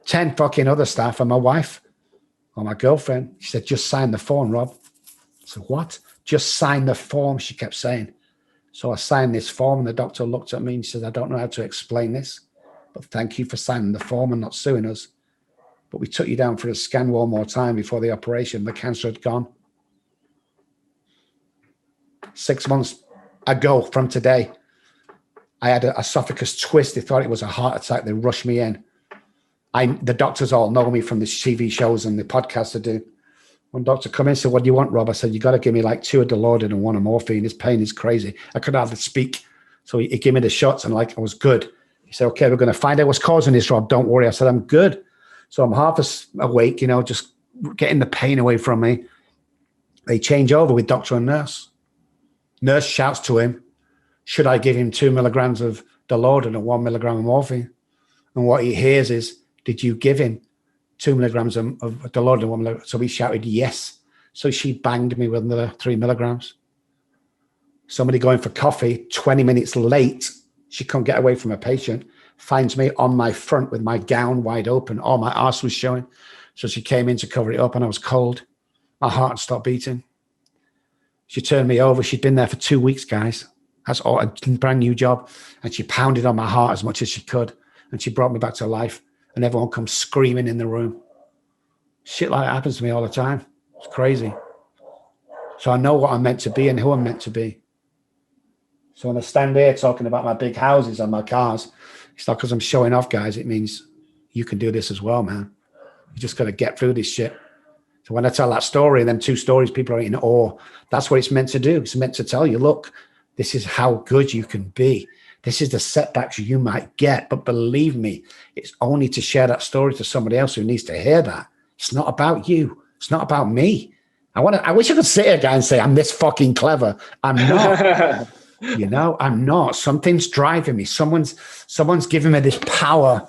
10 fucking other staff, and my wife or my girlfriend. She said, just sign the form, Rob. I said, what? Just sign the form, she kept saying. So I signed this form, and the doctor looked at me and said, I don't know how to explain this, but thank you for signing the form and not suing us. But we took you down for a scan one more time before the operation. The cancer had gone. 6 months ago from today, I had an esophagus twist. They thought it was a heart attack. They rushed me in. The doctors all know me from the TV shows and the podcasts I do. One doctor come in and said, what do you want, Rob? I said, you got to give me like 2 Auditioned and 1 of morphine. His pain is crazy. I could hardly speak. So he gave me the shots and like I was good. He said, okay, we're going to find out what's causing this, Rob. Don't worry. I said, I'm good. So I'm half awake, just getting the pain away from me. They change over with doctor and nurse. Nurse shouts to him, should I give him 2 milligrams of Auditioned and 1 milligram of morphine? And what he hears is, did you give him 2 milligrams of Auditioned and 1 milligram? So he shouted, yes. So she banged me with another 3 milligrams. Somebody going for coffee, 20 minutes late, she couldn't get away from a patient, finds me on my front with my gown wide open. All my arse was showing. So she came in to cover it up and I was cold. My heart had stopped beating. She turned me over. She'd been there for 2 weeks, guys. That's all, a brand new job. And she pounded on my heart as much as she could. And she brought me back to life. And everyone comes screaming in the room. Shit like that happens to me all the time. It's crazy. So I know what I'm meant to be and who I'm meant to be. So when I stand there talking about my big houses and my cars, it's not because I'm showing off, guys. It means you can do this as well, man. You just got to get through this shit. So when I tell that story and them 2 stories, people are in awe. That's what it's meant to do. It's meant to tell you, look, this is how good you can be. This is the setbacks you might get. But believe me, it's only to share that story to somebody else who needs to hear that. It's not about you. It's not about me. I wish I could sit here, guy, and say I'm this fucking clever. I'm not. You know, I'm not. Something's driving me. Someone's giving me this power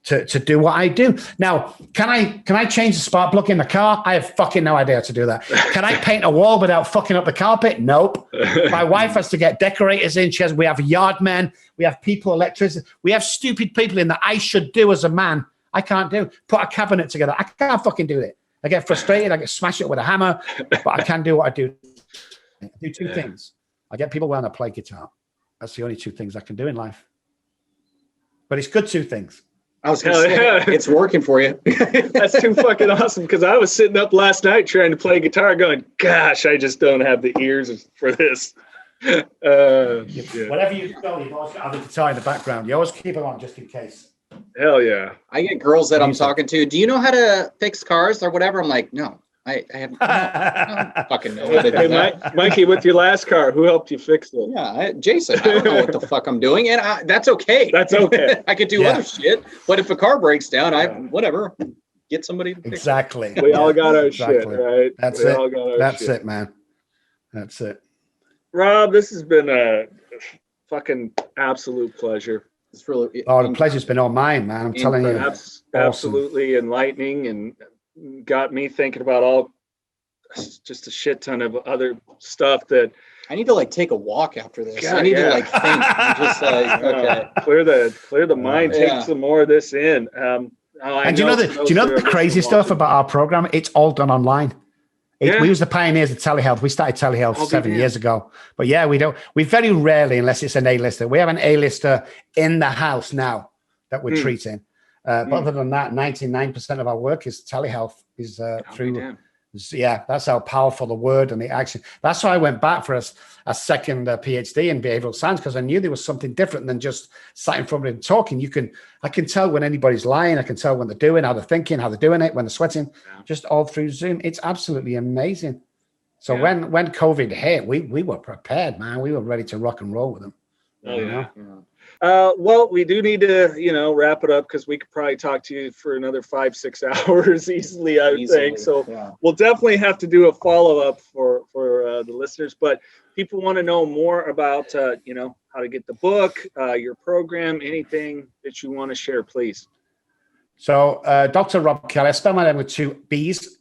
to do what I do. Now, can I change the spark plug in the car? I have fucking no idea how to do that. Can I paint a wall without fucking up the carpet? Nope. My wife has to get decorators in. We have yard men. We have people, electricians. We have stupid people in that I should do as a man. I can't do. Put a cabinet together. I can't fucking do it. I get frustrated. I get smashed it with a hammer, but I can do what I do. I do 2 things. I get people when I play guitar. That's the only 2 things I can do in life. But it's good 2 things. I was going to say, it's working for you. That's too fucking awesome. Because I was sitting up last night trying to play guitar going, gosh, I just don't have the ears for this. Yeah. Whatever you do, you've always got to have a guitar in the background. You always keep it on just in case. Hell yeah. I get girls that I'm talking to. Do you know how to fix cars or whatever? I'm like, no. I don't fucking know what to do. Hey, Mikey, with your last car, who helped you fix it? Yeah, Jason. I don't know what the fuck I'm doing, and that's okay. That's okay. I could do other shit, but if a car breaks down, whatever. Get somebody to fix exactly. It. We all got our shit, right? That's we it. All got our that's shit. it, man. That's it. Rob, this has been a fucking absolute pleasure. It's really the pleasure's been all mine, man. I'm telling you. Absolutely enlightening, and got me thinking about just a shit ton of other stuff that I need to like take a walk after this. God, I need to like think. I'm just like, okay, clear the mind. Take some more of this in. And do you know the crazy stuff about our program? It's all done online. We was the pioneers of telehealth. We started telehealth 7 years ago. But yeah, we very rarely, unless it's an A-lister. We have an A-lister in the house now that we're treating. But other than that, 99% of our work is telehealth. Is through. Yeah, that's how powerful the word and the action. That's why I went back for a second PhD in behavioral science, because I knew there was something different than just sitting in front of them talking. I can tell when anybody's lying. I can tell when they're doing, how they're thinking, how they're doing it, when they're sweating, just all through Zoom. It's absolutely amazing. So when COVID hit, we were prepared, man. We were ready to rock and roll with them. Oh, yeah. Well, we do need to, wrap it up, because we could probably talk to you for another 5-6 hours easily, I would think. So we'll definitely have to do a follow-up for the listeners. But people want to know more about, how to get the book, your program, anything that you want to share, please. So Dr. Robb Kelly, I spell my name with 2 B's,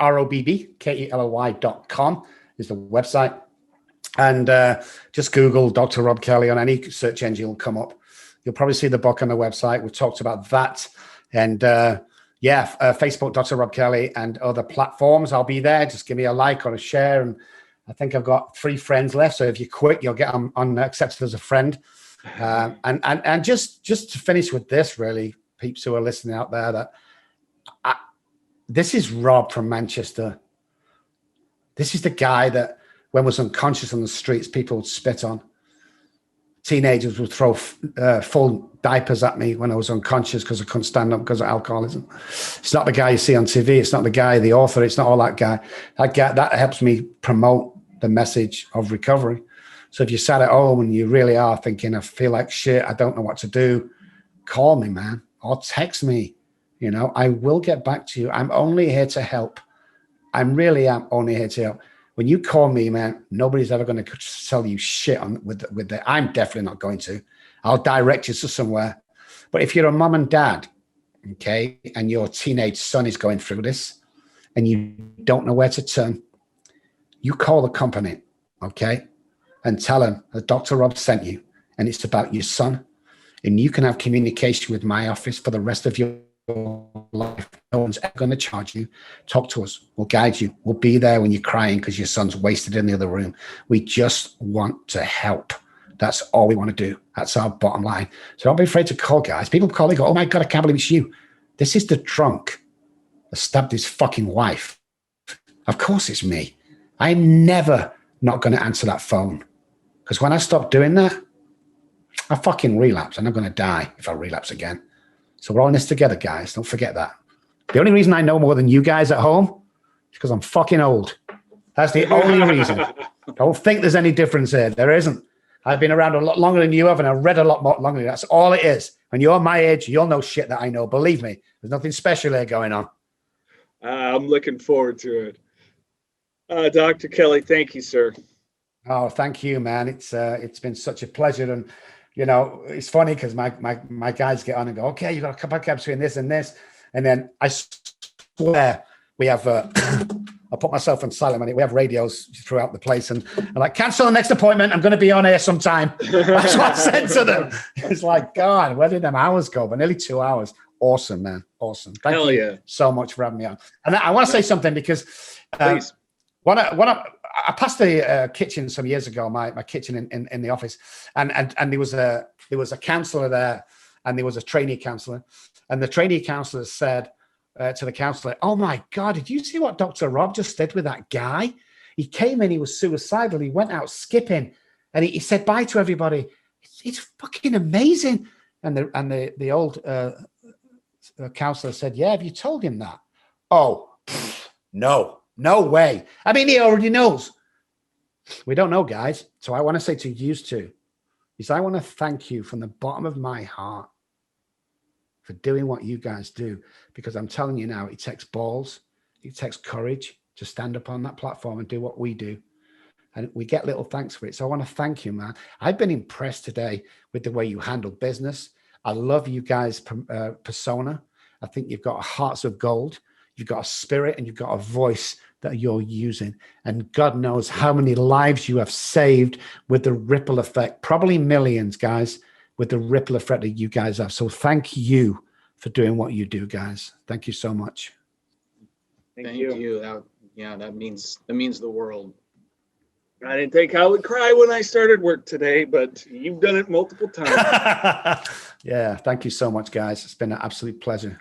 ROBBKELLY.com is the website. And just Google Dr. Robb Kelly on any search engine will come up. You'll probably see the book on the website. We've talked about that. And Facebook, Dr. Robb Kelly, and other platforms. I'll be there. Just give me a like or a share. And I think I've got 3 friends left. So if you quit, you'll get on accepted as a friend. And just to finish with this, really, peeps who are listening out there, that this is Rob from Manchester. This is the guy that, when I was unconscious on the streets, people would spit on. Teenagers would throw full diapers at me when I was unconscious because I couldn't stand up because of alcoholism. It's not the guy you see on TV. It's not the guy, the author. It's not all that guy. That helps me promote the message of recovery. So if you sat at home and you really are thinking, I feel like shit, I don't know what to do, call me, man, or text me. I will get back to you. I'm only here to help. I really am only here to help. When you call me, man, nobody's ever going to sell you shit with the. I'm definitely not going to. I'll direct you to somewhere. But if you're a mom and dad, okay, and your teenage son is going through this, and you don't know where to turn, you call the company, okay, and tell them that Dr. Robb sent you, and it's about your son, and you can have communication with my office for the rest of your life. No one's ever going to charge you. Talk to us. We'll guide you. We'll be there when you're crying because your son's wasted in the other room. We just want to help. That's all we want to do. That's our bottom line. So don't be afraid to call, guys. People call, they go, oh my God, I can't believe it's you. This is the drunk that stabbed his fucking wife. Of course it's me. I'm never not going to answer that phone, because when I stop doing that, I fucking relapse, and I'm going to die if I relapse again. So we're all in this together, guys. Don't forget that. The only reason I know more than you guys at home is because I'm fucking old. That's the only reason. Don't think there's any difference here. There isn't. I've been around a lot longer than you have, and I've read a lot more longer. That's all it is. When you're my age, you'll know shit that I know. Believe me, there's nothing special here going on. I'm looking forward to it. Dr. Kelly, thank you, sir. Oh, thank you, man. It's been such a pleasure. And, you know, it's funny because my guys get on and go, okay, you got a couple of gaps between this and this. And then I swear we have, I put myself on silent. We have radios throughout the place, and I'm like, cancel the next appointment. I'm going to be on air sometime. That's what I said to them. It's like, God, where did them hours go? But nearly 2 hours. Awesome, man. Awesome. Thank you so much for having me on. And I want to say something because when I passed the kitchen some years ago, my kitchen in the office, and there was a counselor there, and there was a trainee counselor, and the trainee counselor said to the counselor, "Oh my God, did you see what Dr. Robb just did with that guy? He came in, he was suicidal, he went out skipping, and he said bye to everybody. It's fucking amazing." And the old counselor said, "Yeah, have you told him that?" "Oh, no way. I mean, he already knows." We don't know, guys. So I want to say to you two, is I want to thank you from the bottom of my heart for doing what you guys do, because I'm telling you now, it takes balls, it takes courage to stand up on that platform and do what we do. And we get little thanks for it. So I want to thank you, man. I've been impressed today with the way you handle business. I love you guys' persona. I think you've got hearts of gold. You've got a spirit and you've got a voice that you're using. And God knows how many lives you have saved with the ripple effect, probably millions, guys, with the ripple effect that you guys have. So thank you for doing what you do, guys. Thank you so much. Thank you. That means the world. I didn't think I would cry when I started work today, but you've done it multiple times. Yeah, thank you so much, guys. It's been an absolute pleasure.